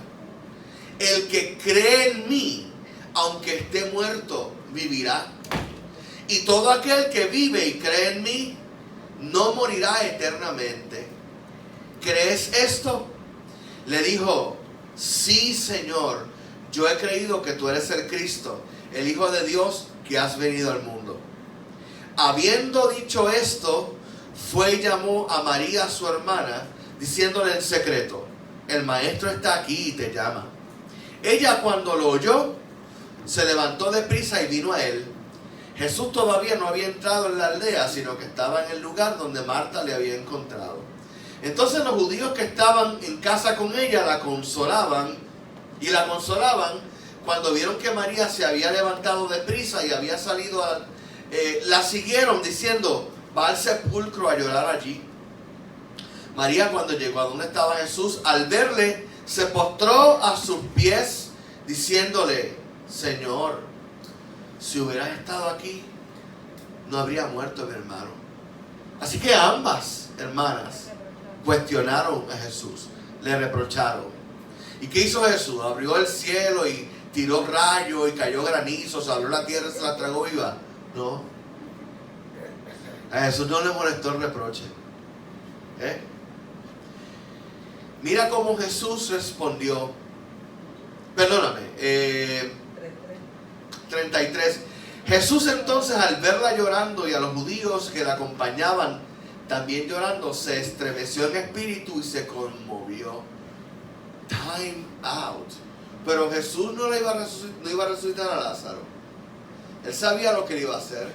El que cree en mí, aunque esté muerto, vivirá. Y todo aquel que vive y cree en mí, no morirá eternamente. ¿Crees esto? Le dijo, sí, Señor, yo he creído que tú eres el Cristo, el Hijo de Dios que has venido al mundo. Habiendo dicho esto, fue y llamó a María, su hermana, diciéndole en secreto: el maestro está aquí y te llama. Ella, cuando lo oyó, se levantó deprisa y vino a él. Jesús todavía no había entrado en la aldea, sino que estaba en el lugar donde Marta le había encontrado. Entonces los judíos que estaban en casa con ella la consolaban cuando vieron que María se había levantado deprisa y había salido la siguieron diciendo: va al sepulcro a llorar allí. María, cuando llegó a donde estaba Jesús, al verle, se postró a sus pies diciéndole: Señor, si hubieras estado aquí, no habría muerto mi hermano. Así que ambas hermanas cuestionaron a Jesús, le reprocharon. ¿Y qué hizo Jesús? Abrió el cielo y tiró rayos y cayó granizo, se abrió la tierra y se la tragó viva. No. A Jesús no le molestó el reproche. Mira cómo Jesús respondió. Perdóname. 33. Jesús entonces, al verla llorando y a los judíos que la acompañaban también llorando, se estremeció en espíritu y se conmovió. Time out. Pero Jesús no iba a resucitar a Lázaro. Él sabía lo que le iba a hacer.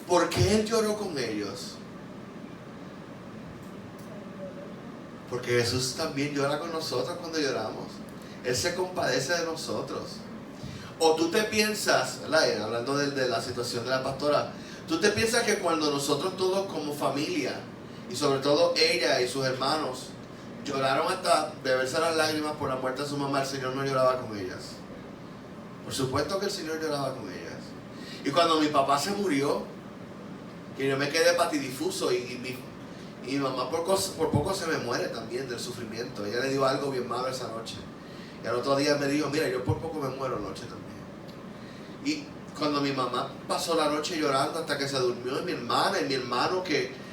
¿Por qué él lloró con ellos? Porque Jesús también llora con nosotros cuando lloramos. Él se compadece de nosotros. O tú te piensas, ¿verdad? Hablando de la situación de la pastora, tú te piensas que cuando nosotros todos como familia, y sobre todo ella y sus hermanos, lloraron hasta beberse las lágrimas por la muerte de su mamá, el Señor no lloraba con ellas. Por supuesto que el Señor lloraba con ellas. Y cuando mi papá se murió, que yo me quedé patidifuso y mi mamá por poco se me muere también del sufrimiento. Ella le dio algo bien malo esa noche. Y al otro día me dijo: mira, yo por poco me muero anoche también. Y cuando mi mamá pasó la noche llorando hasta que se durmió, y mi hermana y mi hermano que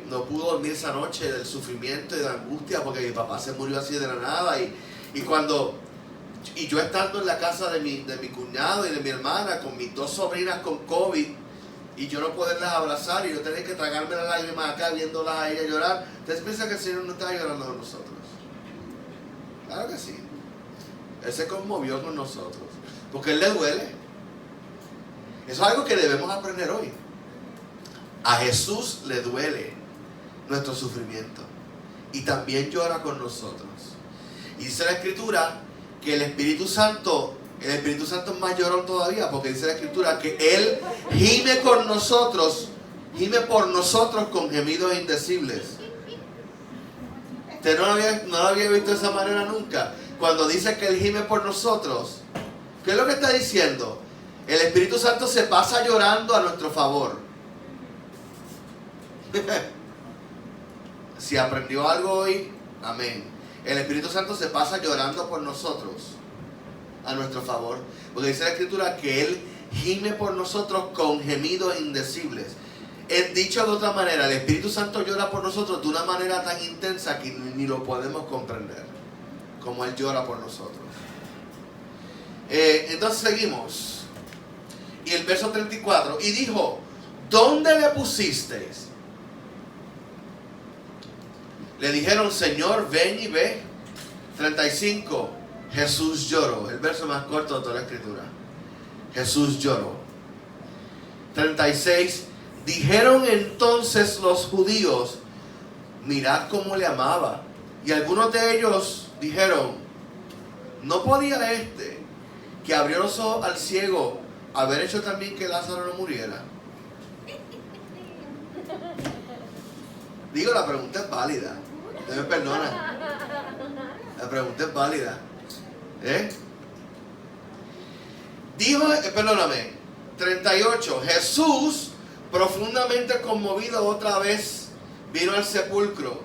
no pudo dormir esa noche del sufrimiento y de la angustia porque mi papá se murió así de la nada. Y yo estando en la casa de mi cuñado y de mi hermana con mis dos sobrinas con COVID, y yo no poderlas abrazar y yo tener que tragarme las lágrimas acá viéndolas a ella llorar. ¿Ustedes piensan que el Señor no está llorando con nosotros? Claro que sí. Él se conmovió con nosotros porque Él le duele. Eso es algo que debemos aprender hoy. A Jesús le duele nuestro sufrimiento y también llora con nosotros. Y dice la Escritura que el Espíritu Santo es más llorón todavía, porque dice la Escritura que Él gime por nosotros con gemidos indecibles. Usted no lo había visto de esa manera nunca. Cuando dice que Él gime por nosotros, ¿qué es lo que está diciendo? El Espíritu Santo se pasa llorando a nuestro favor. Si aprendió algo hoy, amén. El Espíritu Santo se pasa llorando por nosotros a nuestro favor, porque dice la Escritura que Él gime por nosotros con gemidos indecibles. Dicho de otra manera, el Espíritu Santo llora por nosotros de una manera tan intensa que ni lo podemos comprender, como Él llora por nosotros. Entonces seguimos. Y el verso 34, y dijo: ¿dónde le pusisteis? Le dijeron: Señor, ven y ve. 35, Jesús lloró. El verso más corto de toda la Escritura. Jesús lloró. 36, dijeron entonces los judíos: mirad cómo le amaba. Y algunos de ellos dijeron: ¿no podía que abrió los ojos al ciego, haber hecho también que Lázaro no muriera? Digo, la pregunta es válida. Usted me perdona. La pregunta es válida. Dijo, perdóname, 38. Jesús, profundamente conmovido otra vez, vino al sepulcro.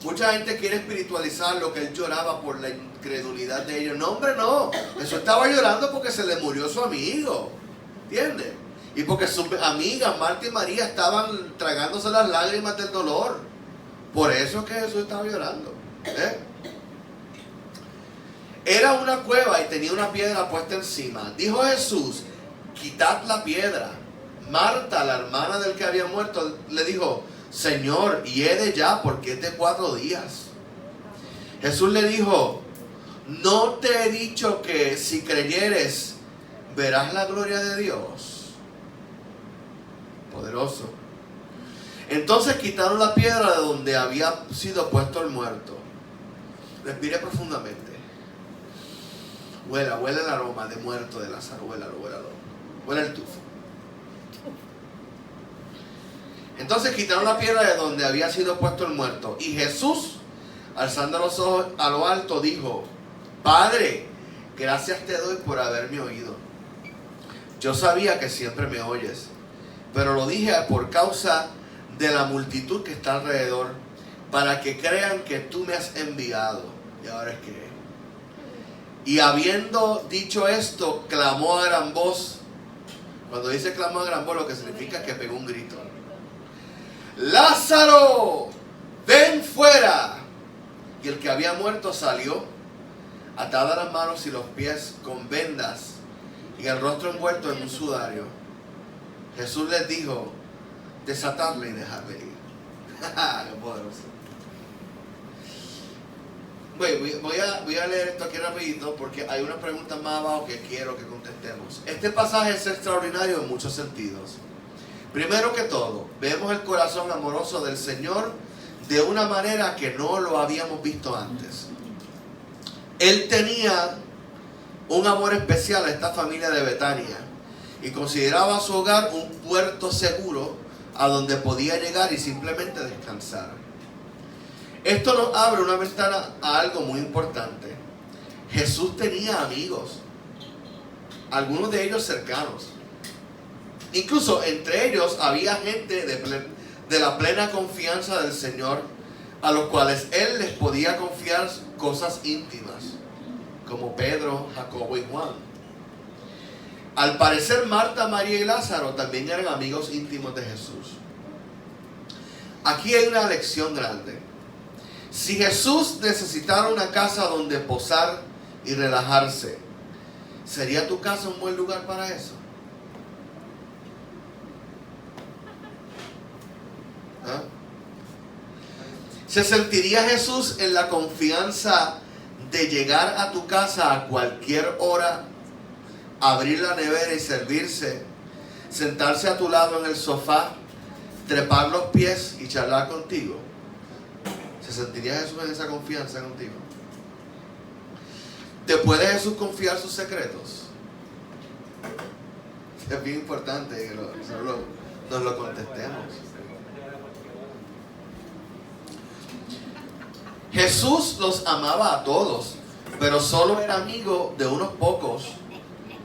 Mucha gente quiere espiritualizar lo que él lloraba por la incredulidad de ellos. No, hombre, no. Jesús estaba llorando porque se le murió su amigo. ¿Entiendes? Y porque sus amigas, Marta y María, estaban tragándose las lágrimas del dolor. Por eso es que Jesús estaba llorando. Era una cueva y tenía una piedra puesta encima. Dijo Jesús: quitad la piedra. Marta, la hermana del que había muerto, le dijo: Señor, hiede ya, porque es de 4 días. Jesús le dijo: ¿no te he dicho que si creyeres verás la gloria de Dios? Poderoso. Entonces quitaron la piedra de donde había sido puesto el muerto. Respire profundamente. Huela el aroma de muerto de Lázaro. Huela el tufo. Entonces quitaron la piedra de donde había sido puesto el muerto. Y Jesús, alzando los ojos a lo alto, dijo: Padre, gracias te doy por haberme oído. Yo sabía que siempre me oyes, pero lo dije por causa de la multitud que está alrededor, para que crean que tú me has enviado. Y ahora es que... Y habiendo dicho esto, clamó a gran voz. Cuando dice clamó a gran voz, lo que significa es que pegó un grito: Lázaro, ven fuera. Y el que había muerto salió, atadas las manos y los pies con vendas y el rostro envuelto en un sudario. Jesús les dijo: desatadle y dejadle ir. ¡Qué poderoso! Voy a leer esto aquí rapidito porque hay unas preguntas más abajo que quiero que contestemos. Este pasaje es extraordinario en muchos sentidos. Primero que todo, vemos el corazón amoroso del Señor de una manera que no lo habíamos visto antes. Él tenía un amor especial a esta familia de Betania y consideraba su hogar un puerto seguro a donde podía llegar y simplemente descansar. Esto nos abre una ventana a algo muy importante. Jesús tenía amigos, algunos de ellos cercanos. Incluso entre ellos había gente de la plena confianza del Señor, a los cuales Él les podía confiar cosas íntimas, como Pedro, Jacobo y Juan. Al parecer, Marta, María y Lázaro también eran amigos íntimos de Jesús. Aquí hay una lección grande. Si Jesús necesitara una casa donde posar y relajarse, ¿sería tu casa un buen lugar para eso? ¿Ah? ¿Se sentiría Jesús en la confianza de llegar a tu casa a cualquier hora, abrir la nevera y servirse, sentarse a tu lado en el sofá, trepar los pies y charlar contigo? ¿Se sentiría Jesús en esa confianza contigo? ¿Te puede Jesús confiar sus secretos? Es bien importante que nos lo contestemos. Jesús los amaba a todos, pero solo era amigo de unos pocos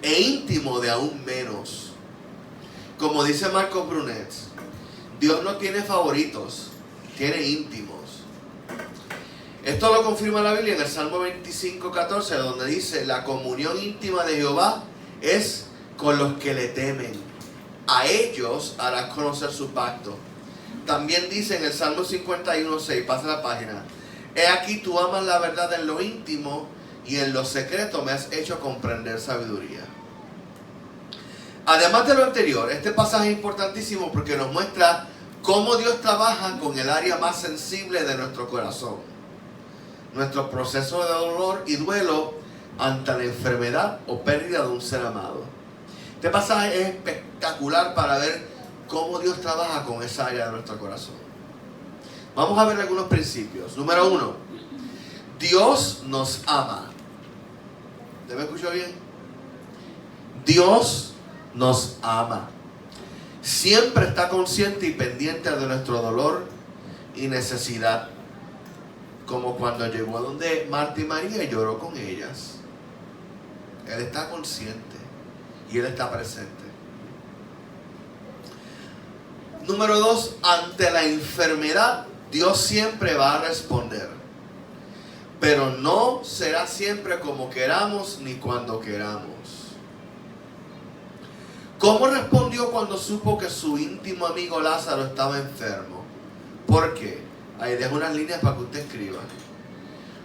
e íntimo de aún menos. Como dice Marco Brunet, Dios no tiene favoritos, tiene íntimos. Esto lo confirma la Biblia en el Salmo 25:14, donde dice: la comunión íntima de Jehová es con los que le temen. A ellos harás conocer su pacto. También dice en el Salmo 51:6, pasa la página: he aquí tú amas la verdad en lo íntimo y en lo secreto me has hecho comprender sabiduría. Además de lo anterior, este pasaje es importantísimo porque nos muestra cómo Dios trabaja con el área más sensible de nuestro corazón. Nuestro proceso de dolor y duelo ante la enfermedad o pérdida de un ser amado. Este pasaje es espectacular para ver cómo Dios trabaja con esa área de nuestro corazón. Vamos a ver algunos principios. Número 1. Dios nos ama. ¿Te me escucho bien? Dios nos ama. Siempre está consciente y pendiente de nuestro dolor y necesidad. Como cuando llegó a donde Marta y María y lloró con ellas. Él está consciente y Él está presente. Número 2, ante la enfermedad, Dios siempre va a responder. Pero no será siempre como queramos ni cuando queramos. ¿Cómo respondió cuando supo que su íntimo amigo Lázaro estaba enfermo? ¿Por qué? Ahí dejo unas líneas para que usted escriba.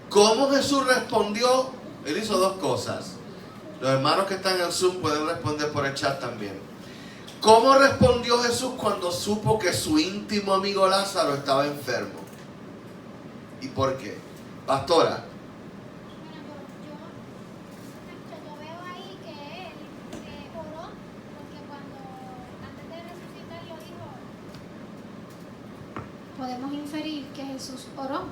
¿Cómo Jesús respondió? Él hizo 2 cosas. Los hermanos que están en Zoom pueden responder por el chat también. ¿Cómo respondió Jesús cuando supo que su íntimo amigo Lázaro estaba enfermo? ¿Y por qué? Pastora. Yo veo ahí que él oró, porque cuando antes de resucitar lo dijo, podemos inferir que Jesús oró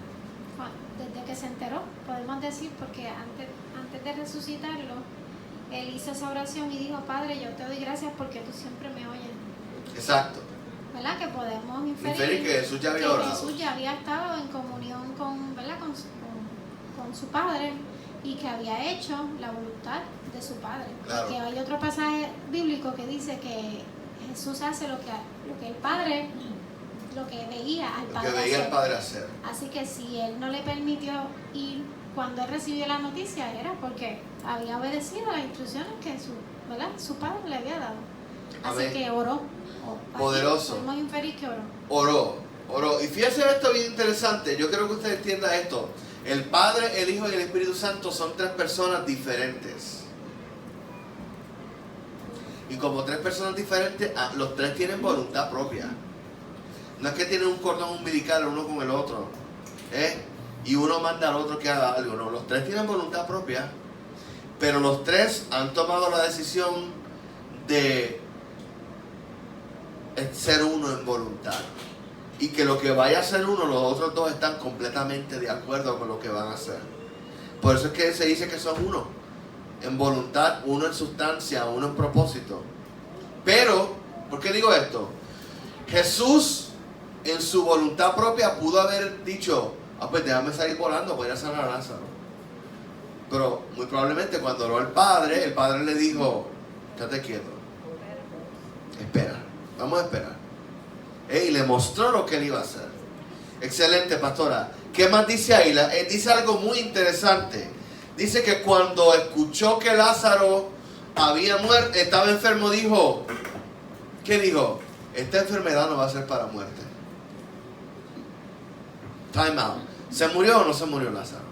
desde que se enteró, podemos decir, porque antes de resucitarlo, él hizo esa oración y dijo: Padre, yo te doy gracias porque tú siempre me oyes. Exacto. ¿Verdad? Que podemos Inferir que Jesús ya había orado. Jesús ya había estado en comunión con, ¿verdad? con su Padre, y que había hecho la voluntad de su Padre. Claro. Porque hay otro pasaje bíblico que dice que Jesús hace lo que el Padre, lo que veía al Padre Lo que veía hacer. el Padre hacer. Así que si él no le permitió ir cuando él recibió la noticia, era porque había obedecido las instrucciones que su Padre le había dado. Así Amén. que oró. Poderoso. Podemos inferir que oró. Oró. Y fíjense esto bien interesante. Yo creo que usted entienda esto. El Padre, el Hijo y el Espíritu Santo son tres personas diferentes. Y como tres personas diferentes, los tres tienen voluntad propia. No es que tienen un cordón umbilical uno con el otro, y uno manda al otro que haga algo. No, los tres tienen voluntad propia, pero los tres han tomado la decisión de ser uno en voluntad. Y que lo que vaya a hacer uno, los otros dos están completamente de acuerdo con lo que van a hacer. Por eso es que se dice que son uno en voluntad, uno en sustancia, uno en propósito. Pero, ¿por qué digo esto? Jesús en su voluntad propia pudo haber dicho: pues déjame salir volando, voy a sanar a Lázaro. Pero muy probablemente cuando oró el Padre le dijo: estate quieto, espera, vamos a esperar. Y le mostró lo que él iba a hacer. Excelente, pastora. ¿Qué más dice ahí? Dice algo muy interesante. Dice que cuando escuchó que Lázaro había muerto, estaba enfermo, dijo, ¿qué dijo? Esta enfermedad no va a ser para muerte. Time out. ¿Se murió o no se murió Lázaro?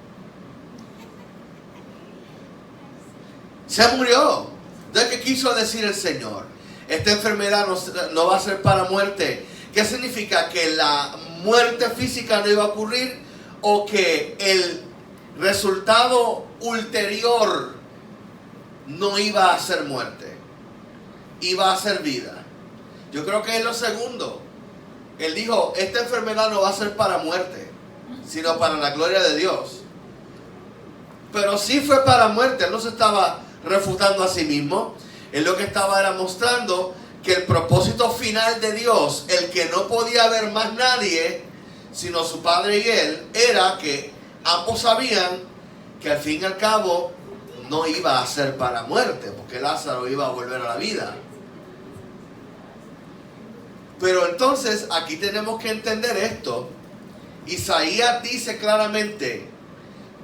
Se murió. Entonces, ¿qué quiso decir el Señor? Esta enfermedad no va a ser para muerte. ¿Qué significa? ¿Que la muerte física no iba a ocurrir? ¿O que el resultado ulterior no iba a ser muerte? Iba a ser vida. Yo creo que es lo segundo. Él dijo, esta enfermedad no va a ser para muerte, sino para la gloria de Dios. Pero sí fue para muerte. Él no se estaba refutando a sí mismo. Él lo que estaba era mostrando que el propósito final de Dios, el que no podía haber más nadie sino su Padre y él, era que ambos sabían que al fin y al cabo no iba a ser para muerte, porque Lázaro iba a volver a la vida. Pero entonces aquí tenemos que entender esto. Isaías dice claramente: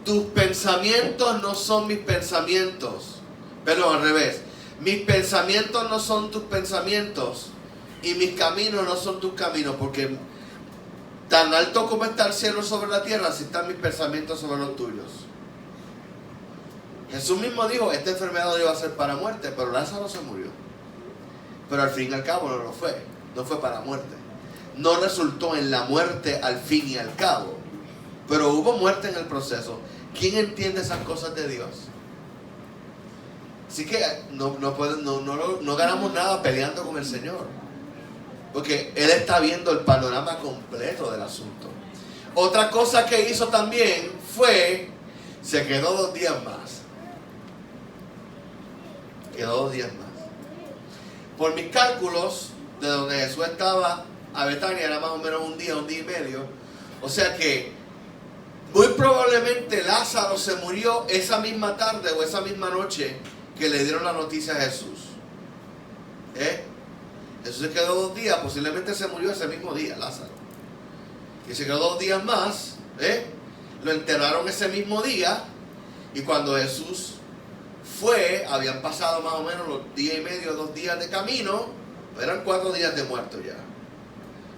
tus pensamientos no son mis pensamientos. Perdón, al revés. Mis pensamientos no son tus pensamientos, y mis caminos no son tus caminos, porque tan alto como está el cielo sobre la tierra, así están mis pensamientos sobre los tuyos. Jesús mismo dijo, esta enfermedad no iba a ser para muerte, pero Lázaro se murió. Pero al fin y al cabo no lo fue, no fue para muerte. No resultó en la muerte al fin y al cabo, pero hubo muerte en el proceso. ¿Quién entiende esas cosas de Dios? Así que no ganamos nada peleando con el Señor, porque Él está viendo el panorama completo del asunto. Otra cosa que hizo también fue, se quedó 2 días más. Quedó 2 días más. Por mis cálculos, de donde Jesús estaba a Betania era más o menos un día y medio. O sea que muy probablemente Lázaro se murió esa misma tarde o esa misma noche que le dieron la noticia a Jesús. Jesús se quedó 2 días, posiblemente se murió ese mismo día, Lázaro. Y se quedó 2 días más, lo enterraron ese mismo día, y cuando Jesús fue, habían pasado más o menos los 1 día y medio, 2 días de camino, eran 4 días de muerto ya.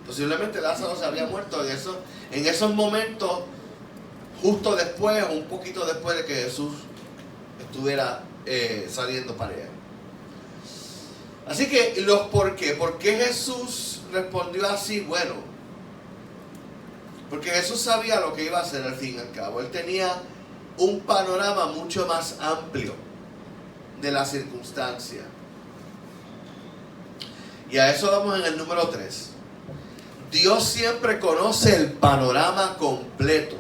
Posiblemente Lázaro se había muerto en esos momentos, justo después o un poquito después de que Jesús estuviera saliendo para allá. Así que los por qué. ¿Por qué Jesús respondió así? Bueno, porque Jesús sabía lo que iba a hacer al fin y al cabo. Él tenía un panorama mucho más amplio de la circunstancia. Y a eso vamos en el número 3. Dios siempre conoce el panorama completo.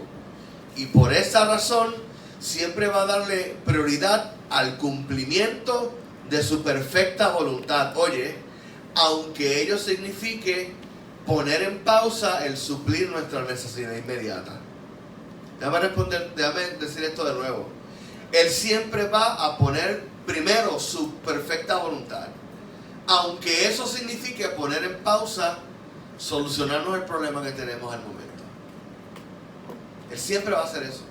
Y por esa razón siempre va a darle prioridad al cumplimiento de su perfecta voluntad. Oye, aunque ello signifique poner en pausa el suplir nuestra necesidad inmediata. Déjame decir esto de nuevo. Él siempre va a poner primero su perfecta voluntad. Aunque eso signifique poner en pausa, solucionarnos el problema que tenemos al momento. Él siempre va a hacer eso.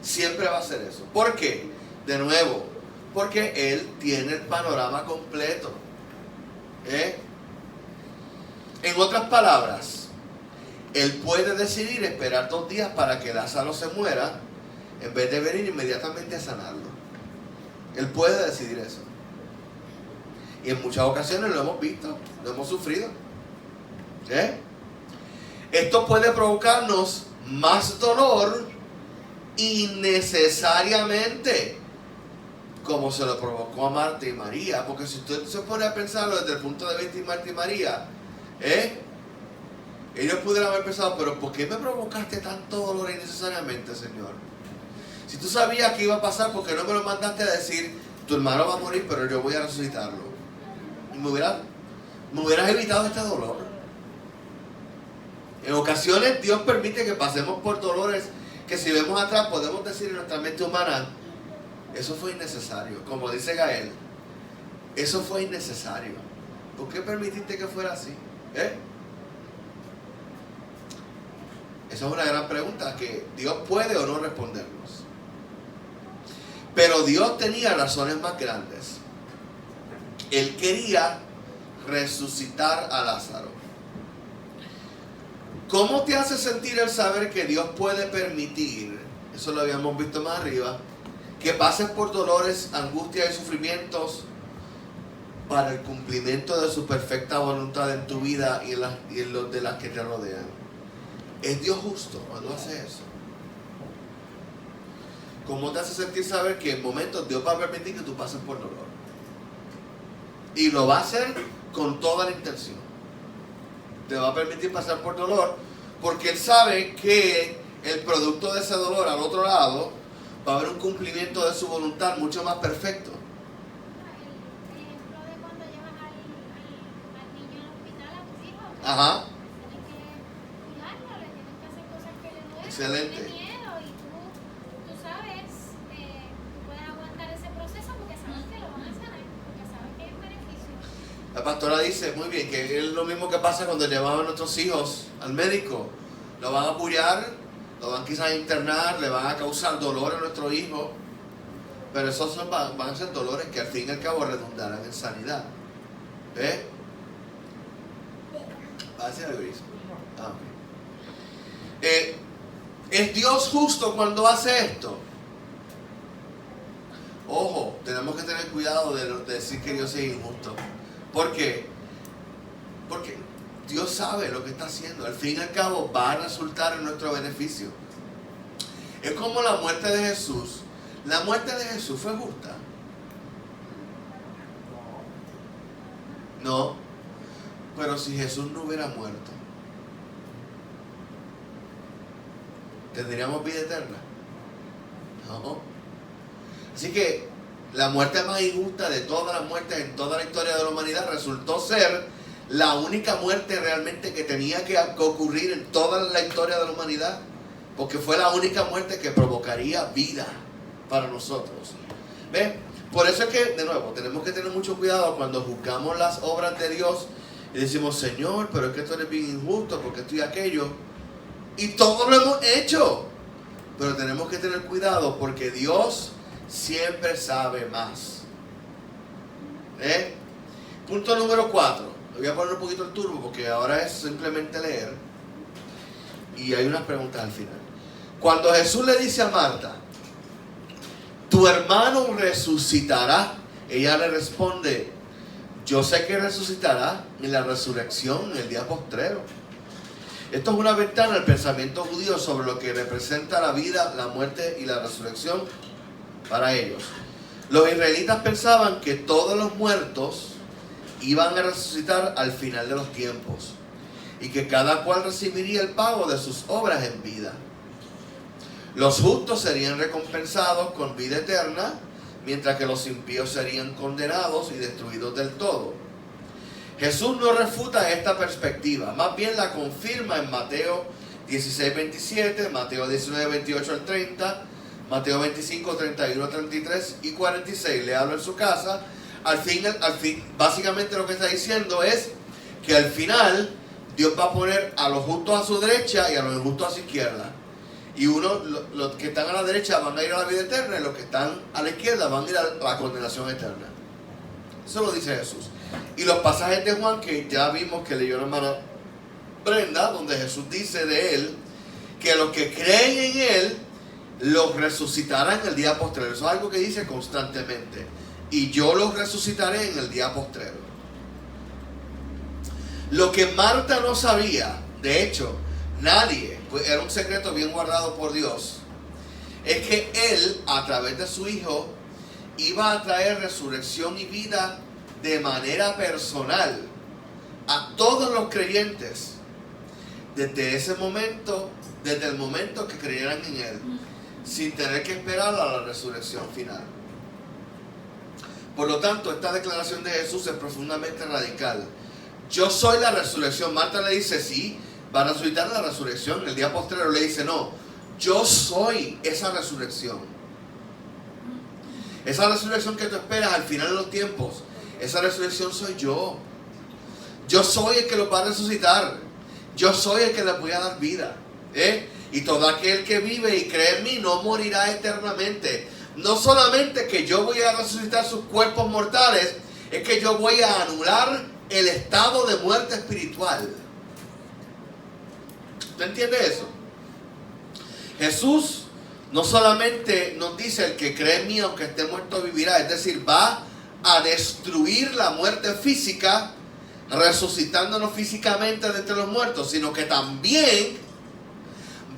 Siempre va a hacer eso. ¿Por qué? De nuevo, porque Él tiene el panorama completo. En otras palabras, Él puede decidir esperar 2 días para que Lázaro se muera en vez de venir inmediatamente a sanarlo. Él puede decidir eso. Y en muchas ocasiones lo hemos visto, lo hemos sufrido. Esto puede provocarnos más dolor innecesariamente, como se lo provocó a Marta y María. Porque si usted se pone a pensarlo desde el punto de vista de Marta y María, ellos pudieran haber pensado, pero ¿por qué me provocaste tanto dolor innecesariamente, Señor? Si tú sabías que iba a pasar, ¿por qué no me lo mandaste a decir, tu hermano va a morir, pero yo voy a resucitarlo? Y me hubieras evitado este dolor. En ocasiones Dios permite que pasemos por dolores que si vemos atrás podemos decir en nuestra mente humana, eso fue innecesario. Como dice Gael, eso fue innecesario. ¿Por qué permitiste que fuera así? Esa es una gran pregunta que Dios puede o no respondernos. Pero Dios tenía razones más grandes. Él quería resucitar a Lázaro. ¿Cómo te hace sentir el saber que Dios puede permitir, eso lo habíamos visto más arriba, que pases por dolores, angustias y sufrimientos para el cumplimiento de su perfecta voluntad en tu vida y en los de las que te rodean? ¿Es Dios justo cuando hace eso? ¿Cómo te hace sentir saber que en momentos Dios va a permitir que tú pases por dolor? Y lo va a hacer con toda la intención. Te va a permitir pasar por dolor porque Él sabe que el producto de ese dolor al otro lado va a haber un cumplimiento de su voluntad mucho más perfecto. El ejemplo de cuando llevas al niño al hospital a tus hijos. Ajá. Tienes que cuidarlo, le tienes que hacer cosas que le duelen. Excelente. Tiene miedo y tú sabes, tú puedes aguantar ese proceso porque sabes que lo van a sanar, porque sabes que hay un beneficio. La pastora dice muy bien que es lo mismo que pasa cuando llevamos a nuestros hijos al médico. Lo van a apoyar, lo van quizás a internar, le van a causar dolor a nuestro hijo, pero esos van a ser dolores que al fin y al cabo redundarán en sanidad. ¿Va a decir algo, Gris? ¿Es Dios justo cuando hace esto? Ojo, tenemos que tener cuidado de decir que Dios es injusto. ¿Por qué? Porque Dios sabe lo que está haciendo. Al fin y al cabo va a resultar en nuestro beneficio. Es como la muerte de Jesús. La muerte de Jesús fue justa. No. Pero si Jesús no hubiera muerto, ¿tendríamos vida eterna? No. Así que la muerte más injusta de todas las muertes en toda la historia de la humanidad resultó ser la única muerte realmente que tenía que ocurrir en toda la historia de la humanidad, porque fue la única muerte que provocaría vida para nosotros. ¿Ves? Por eso es que, de nuevo, tenemos que tener mucho cuidado cuando juzgamos las obras de Dios y decimos, Señor, pero es que esto es bien injusto, porque esto y aquello. Y todo lo hemos hecho. Pero tenemos que tener cuidado porque Dios siempre sabe más. Punto número 4. Voy a poner un poquito el turbo porque ahora es simplemente leer. Y hay unas preguntas al final. Cuando Jesús le dice a Marta, tu hermano resucitará ella le responde: yo sé que resucitará en la resurrección en el día postrero. Esto es una ventana al pensamiento judío sobre lo que representa la vida, la muerte y la resurrección para ellos. Los israelitas pensaban que todos los muertos iban a resucitar al final de los tiempos y que cada cual recibiría el pago de sus obras en vida. Los justos serían recompensados con vida eterna, mientras que los impíos serían condenados y destruidos del todo. Jesús no refuta esta perspectiva, más bien la confirma en Mateo 16:27, Mateo 19:28 al 30, Mateo 25, 31, 33 y 46. Le hablo en su casa. Al fin, básicamente lo que está diciendo es que al final Dios va a poner a los justos a su derecha y a los injustos a su izquierda. Y los que están a la derecha van a ir a la vida eterna y los que están a la izquierda van a ir a la condenación eterna. Eso lo dice Jesús. Y los pasajes de Juan que ya vimos que leyó la hermana Brenda, donde Jesús dice de él que los que creen en él los resucitarán en el día postrero. Eso es algo que dice constantemente. Y yo los resucitaré en el día postrero. Lo que Marta no sabía, de hecho, nadie, pues era un secreto bien guardado por Dios, es que Él, a través de su Hijo, iba a traer resurrección y vida de manera personal a todos los creyentes desde ese momento, desde el momento que creyeran en Él, sin tener que esperar a la resurrección final. Por lo tanto, esta declaración de Jesús es profundamente radical. Yo soy la resurrección. Marta le dice, sí, va a resucitar en la resurrección. El día postrero le dice, no, yo soy esa resurrección. Esa resurrección que tú esperas al final de los tiempos, esa resurrección soy yo. Yo soy el que lo va a resucitar. Yo soy el que le voy a dar vida. Y todo aquel que vive y cree en mí no morirá eternamente. No solamente que yo voy a resucitar sus cuerpos mortales, es que yo voy a anular el estado de muerte espiritual. ¿Usted entiende eso? Jesús no solamente nos dice el que cree en mí aunque esté muerto vivirá, es decir, va a destruir la muerte física, resucitándonos físicamente de entre los muertos, sino que también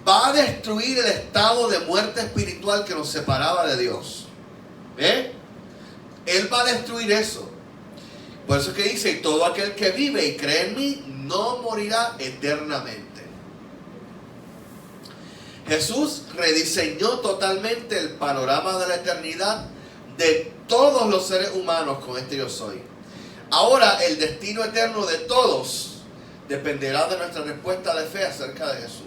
va a destruir el estado de muerte espiritual que nos separaba de Dios. Él va a destruir eso. Por eso es que dice, todo aquel que vive y cree en mí no morirá eternamente. Jesús rediseñó totalmente el panorama de la eternidad de todos los seres humanos con este yo soy. Ahora el destino eterno de todos dependerá de nuestra respuesta de fe acerca de Jesús.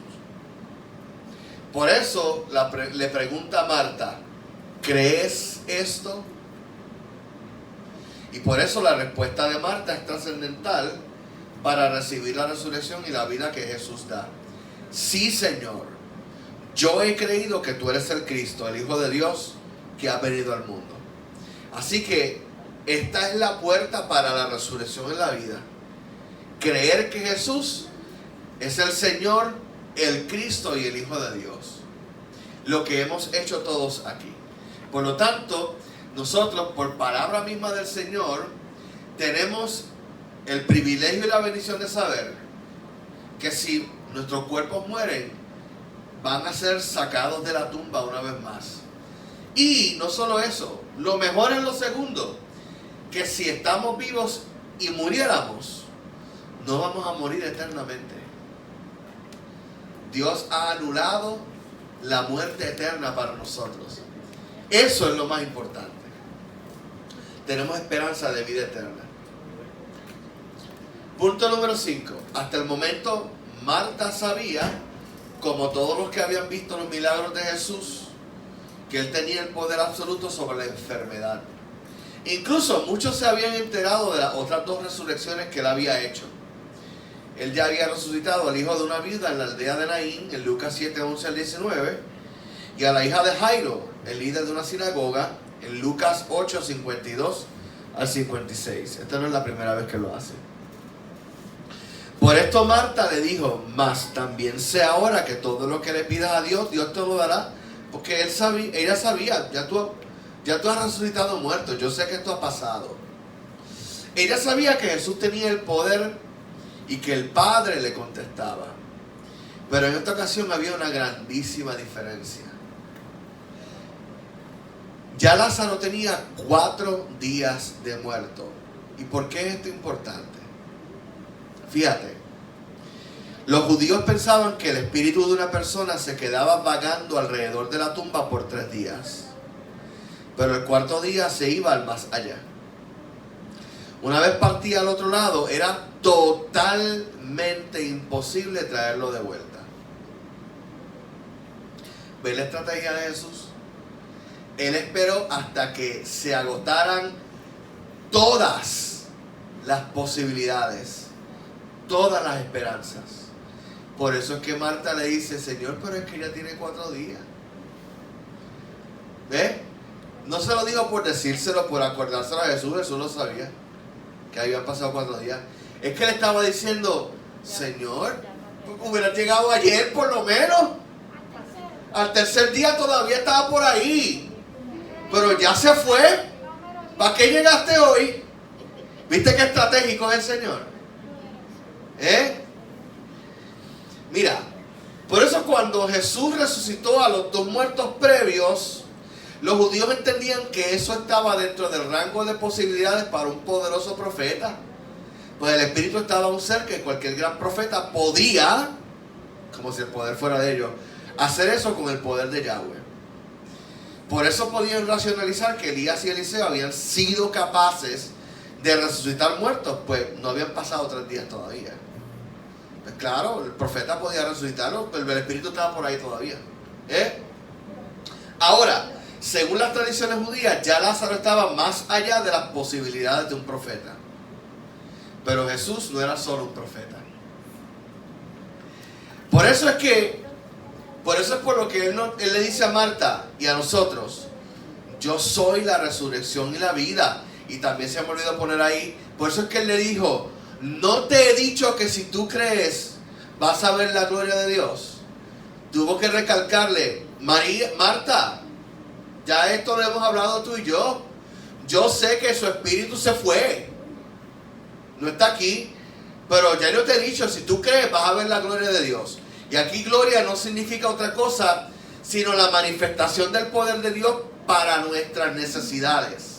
Por eso le pregunta a Marta, ¿crees esto? Y por eso la respuesta de Marta es trascendental para recibir la resurrección y la vida que Jesús da. Sí, Señor, yo he creído que tú eres el Cristo, el Hijo de Dios que ha venido al mundo. Así que esta es la puerta para la resurrección en la vida. Creer que Jesús es el Señor, el Cristo y el Hijo de Dios. Lo que hemos hecho todos aquí. Por lo tanto, nosotros, por palabra misma del Señor, tenemos el privilegio y la bendición de saber que si nuestros cuerpos mueren, van a ser sacados de la tumba una vez más. Y no solo eso, lo mejor es lo segundo, que si estamos vivos y muriéramos, no vamos a morir eternamente. Dios ha anulado la muerte eterna para nosotros. Eso es lo más importante. Tenemos esperanza de vida eterna. Punto número 5. Hasta el momento, Marta sabía, como todos los que habían visto los milagros de Jesús, que Él tenía el poder absoluto sobre la enfermedad. Incluso muchos se habían enterado de las otras 2 resurrecciones que Él había hecho. Él ya había resucitado al hijo de una viuda en la aldea de Naín, en Lucas 7, 11 al 19, y a la hija de Jairo, el líder de una sinagoga, en Lucas 8, 52 al 56. Esta no es la primera vez que lo hace. Por esto Marta le dijo, mas también sé ahora que todo lo que le pidas a Dios, Dios te lo dará. Porque ella sabía, ya tú ya tú has resucitado muertos, yo sé que esto ha pasado. Ella sabía que Jesús tenía el poder y que el Padre le contestaba. Pero en esta ocasión había una grandísima diferencia. Ya Lázaro tenía 4 días de muerto. ¿Y por qué es esto importante? Fíjate, los judíos pensaban que el espíritu de una persona se quedaba vagando alrededor de la tumba por 3 días. Pero el 4.º día se iba al más allá. Una vez partía al otro lado, era totalmente imposible traerlo de vuelta. ¿Ves la estrategia de Jesús? Él esperó hasta que se agotaran todas las posibilidades, todas las esperanzas. Por eso es que Marta le dice, Señor, pero es que ya tiene 4 días. ¿Ves? No se lo digo por decírselo, por acordárselo a Jesús, Jesús lo sabía, que habían pasado 4 días. Es que le estaba diciendo, Señor, hubiera llegado ayer por lo menos. Al 3.er día todavía estaba por ahí, pero ya se fue. ¿Para qué llegaste hoy? ¿Viste qué estratégico es el Señor? Mira, por eso cuando Jesús resucitó a los 2 muertos previos, los judíos entendían que eso estaba dentro del rango de posibilidades para un poderoso profeta. Pues el Espíritu estaba a un ser que cualquier gran profeta podía, como si el poder fuera de ellos, hacer eso con el poder de Yahweh. Por eso podían racionalizar que Elías y Eliseo habían sido capaces de resucitar muertos, pues no habían pasado 3 días todavía. Pues claro, el profeta podía resucitarlo, pero el Espíritu estaba por ahí todavía. Ahora, según las tradiciones judías, ya Lázaro estaba más allá de las posibilidades de un profeta. Pero Jesús no era solo un profeta. Por eso es por lo que él le dice a Marta y a nosotros, yo soy la resurrección y la vida. Y también se me olvidó poner ahí, por eso es que él le dijo, no te he dicho que si tú crees vas a ver la gloria de Dios. Tuvo que recalcarle, Marta, ya esto lo hemos hablado tú y yo. Yo sé que su espíritu se fue, no está aquí, pero ya yo te he dicho, si tú crees vas a ver la gloria de Dios. Y aquí gloria no significa otra cosa sino la manifestación del poder de Dios para nuestras necesidades.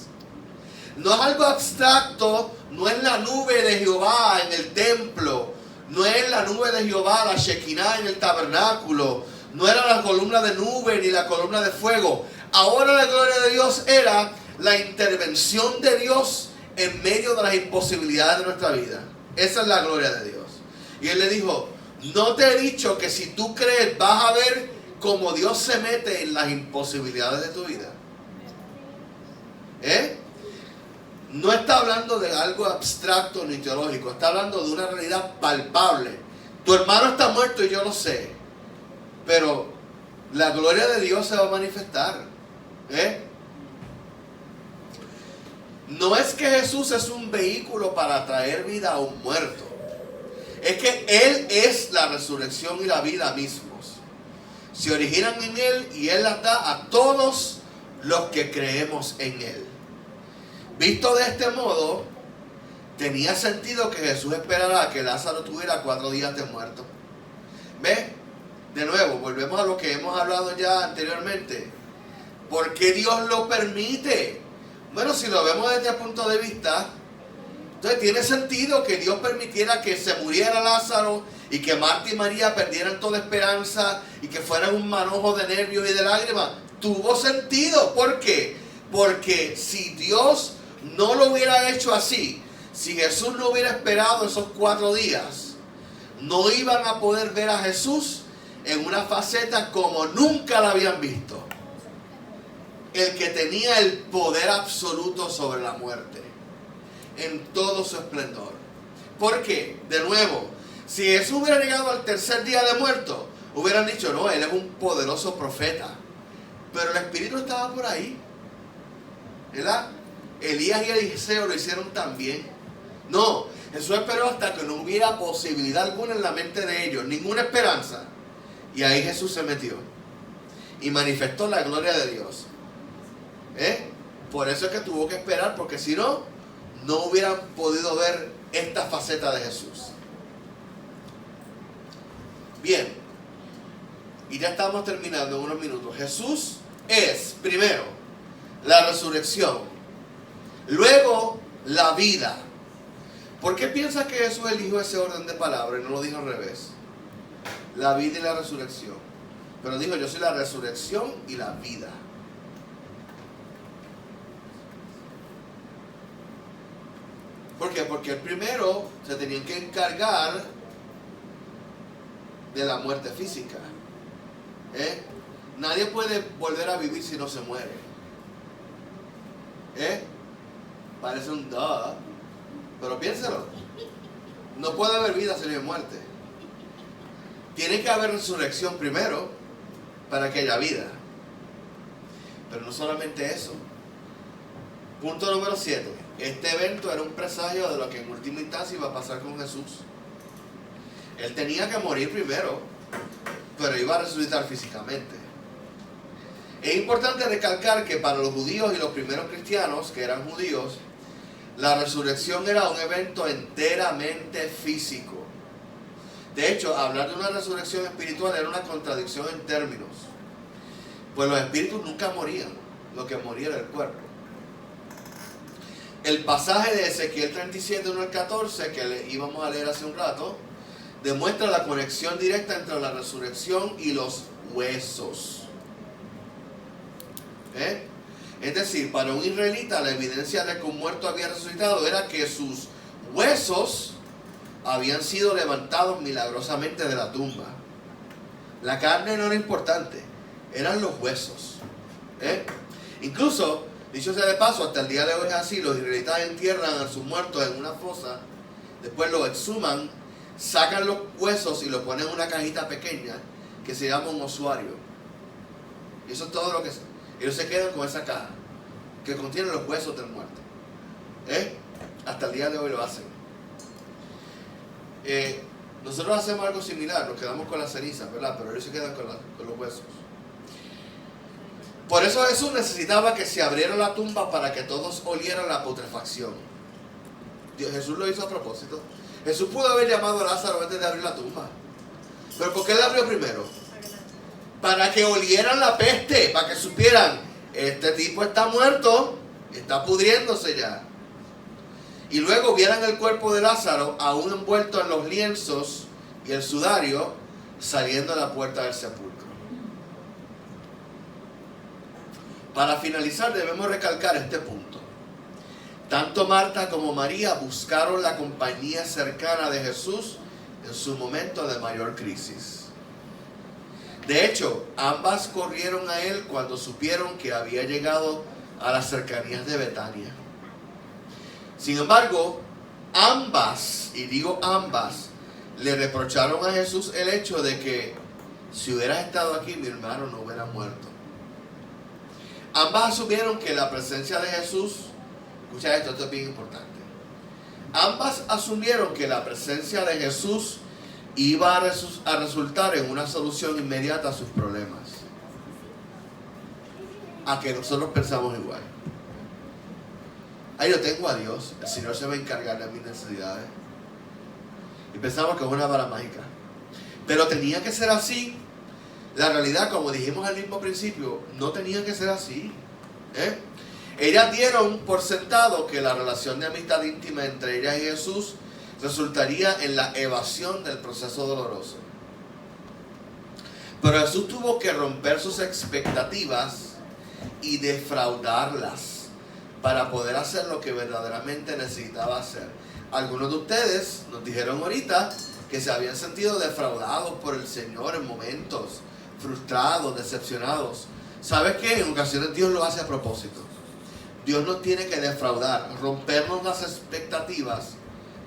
No es algo abstracto, no es la nube de Jehová en el templo, no es la nube de Jehová, la Shekinah en el tabernáculo, no era la columna de nube ni la columna de fuego. Ahora la gloria de Dios era la intervención de Dios en medio de las imposibilidades de nuestra vida. Esa es la gloria de Dios. Y él le dijo, no te he dicho que si tú crees vas a ver cómo Dios se mete en las imposibilidades de tu vida. No está hablando de algo abstracto ni teológico, está hablando de una realidad palpable. Tu hermano está muerto y yo lo sé, pero la gloria de Dios se va a manifestar. No es que Jesús es un vehículo para traer vida a un muerto, es que Él es la resurrección y la vida mismos. Se originan en Él y Él las da a todos los que creemos en Él. Visto de este modo, tenía sentido que Jesús esperara que Lázaro tuviera 4 días de muerto. ¿Ves? De nuevo, volvemos a lo que hemos hablado ya anteriormente. ¿Por qué Dios lo permite? Bueno, si lo vemos desde el punto de vista, entonces tiene sentido que Dios permitiera que se muriera Lázaro y que Marta y María perdieran toda esperanza y que fueran un manojo de nervios y de lágrimas. Tuvo sentido. ¿Por qué? Porque si Dios no lo hubiera hecho así, si Jesús no hubiera esperado esos 4 días, no iban a poder ver a Jesús en una faceta como nunca la habían visto. El que tenía el poder absoluto sobre la muerte, en todo su esplendor. ¿Por qué? De nuevo, si Jesús hubiera llegado al 3.er día de muerto, hubieran dicho, no, Él es un poderoso profeta. Pero el Espíritu estaba por ahí, ¿verdad? Elías y Eliseo lo hicieron también. No, Jesús esperó hasta que no hubiera posibilidad alguna en la mente de ellos, ninguna esperanza. Y ahí Jesús se metió y manifestó la gloria de Dios. Por eso es que tuvo que esperar, porque si no, no hubieran podido ver esta faceta de Jesús. Bien, y ya estamos terminando en unos minutos. Jesús es, primero, la resurrección, luego la vida. ¿Por qué piensas que Jesús eligió ese orden de palabras y no lo dijo al revés? La vida y la resurrección. Pero dijo, yo soy la resurrección y la vida. ¿Por qué? Porque el primero se tenían que encargar de la muerte física. Nadie puede volver a vivir si no se muere. Parece un duh, pero piénselo. No puede haber vida si no hay muerte. Tiene que haber resurrección primero para que haya vida. Pero no solamente eso. Punto número 7. Este evento era un presagio de lo que en última instancia iba a pasar con Jesús. Él tenía que morir primero, pero iba a resucitar físicamente. Es importante recalcar que para los judíos y los primeros cristianos, que eran judíos, la resurrección era un evento enteramente físico. De hecho, hablar de una resurrección espiritual era una contradicción en términos. Pues los espíritus nunca morían, lo que moría era el cuerpo. El pasaje de Ezequiel 37, 1 al 14, que íbamos a leer hace un rato, demuestra la conexión directa entre la resurrección y los huesos. Es decir, para un israelita la evidencia de que un muerto había resucitado era que sus huesos habían sido levantados milagrosamente de la tumba. La carne no era importante, eran los huesos. Incluso, dicho sea de paso, hasta el día de hoy es así: los israelitas entierran a sus muertos en una fosa, después los exhuman, sacan los huesos y los ponen en una cajita pequeña que se llama un osuario. Y eso es todo lo que es. Ellos se quedan con esa caja que contiene los huesos del muerto. Hasta el día de hoy lo hacen. Nosotros hacemos algo similar, nos quedamos con las cenizas, ¿verdad? Pero ellos se quedan con los huesos. Por eso Jesús necesitaba que se abriera la tumba para que todos olieran la putrefacción. Jesús lo hizo a propósito. Jesús pudo haber llamado a Lázaro antes de abrir la tumba. ¿Pero por qué le abrió primero? Para que olieran la peste, para que supieran, este tipo está muerto, está pudriéndose ya. Y luego vieran el cuerpo de Lázaro aún envuelto en los lienzos y el sudario saliendo a la puerta del sepulcro. Para finalizar, debemos recalcar este punto. Tanto Marta como María buscaron la compañía cercana de Jesús en su momento de mayor crisis. De hecho, ambas corrieron a él cuando supieron que había llegado a las cercanías de Betania. Sin embargo, ambas, y digo ambas, le reprocharon a Jesús el hecho de que si hubieras estado aquí, mi hermano no hubiera muerto. Ambas asumieron que la presencia de Jesús, escucha esto es bien importante. Ambas asumieron que la presencia de Jesús iba a resultar en una solución inmediata a sus problemas. A que nosotros pensamos igual. Yo tengo a Dios, el Señor se va a encargar de mis necesidades. Y pensamos que es una vara mágica. Pero tenía que ser así. La realidad, como dijimos al mismo principio, no tenía que ser así. Ellas dieron por sentado que la relación de amistad íntima entre ellas y Jesús resultaría en la evasión del proceso doloroso. Pero Jesús tuvo que romper sus expectativas y defraudarlas para poder hacer lo que verdaderamente necesitaba hacer. Algunos de ustedes nos dijeron ahorita que se habían sentido defraudados por el Señor en momentos, frustrados, decepcionados. ¿Sabes qué? En ocasiones Dios lo hace a propósito. Dios nos tiene que defraudar, rompernos las expectativas.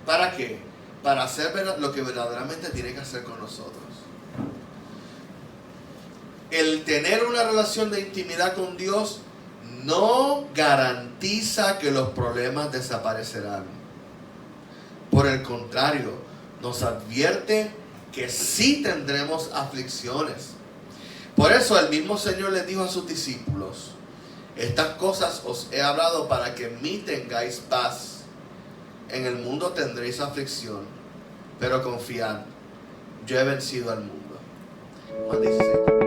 ¿Para qué? Para hacer lo que verdaderamente tiene que hacer con nosotros. El tener una relación de intimidad con Dios no garantiza que los problemas desaparecerán. Por el contrario, nos advierte que sí tendremos aflicciones. Por eso el mismo Señor les dijo a sus discípulos, Estas cosas os he hablado para que en mí tengáis paz. En el mundo tendréis aflicción, pero confiad, yo he vencido al mundo. Juan 16.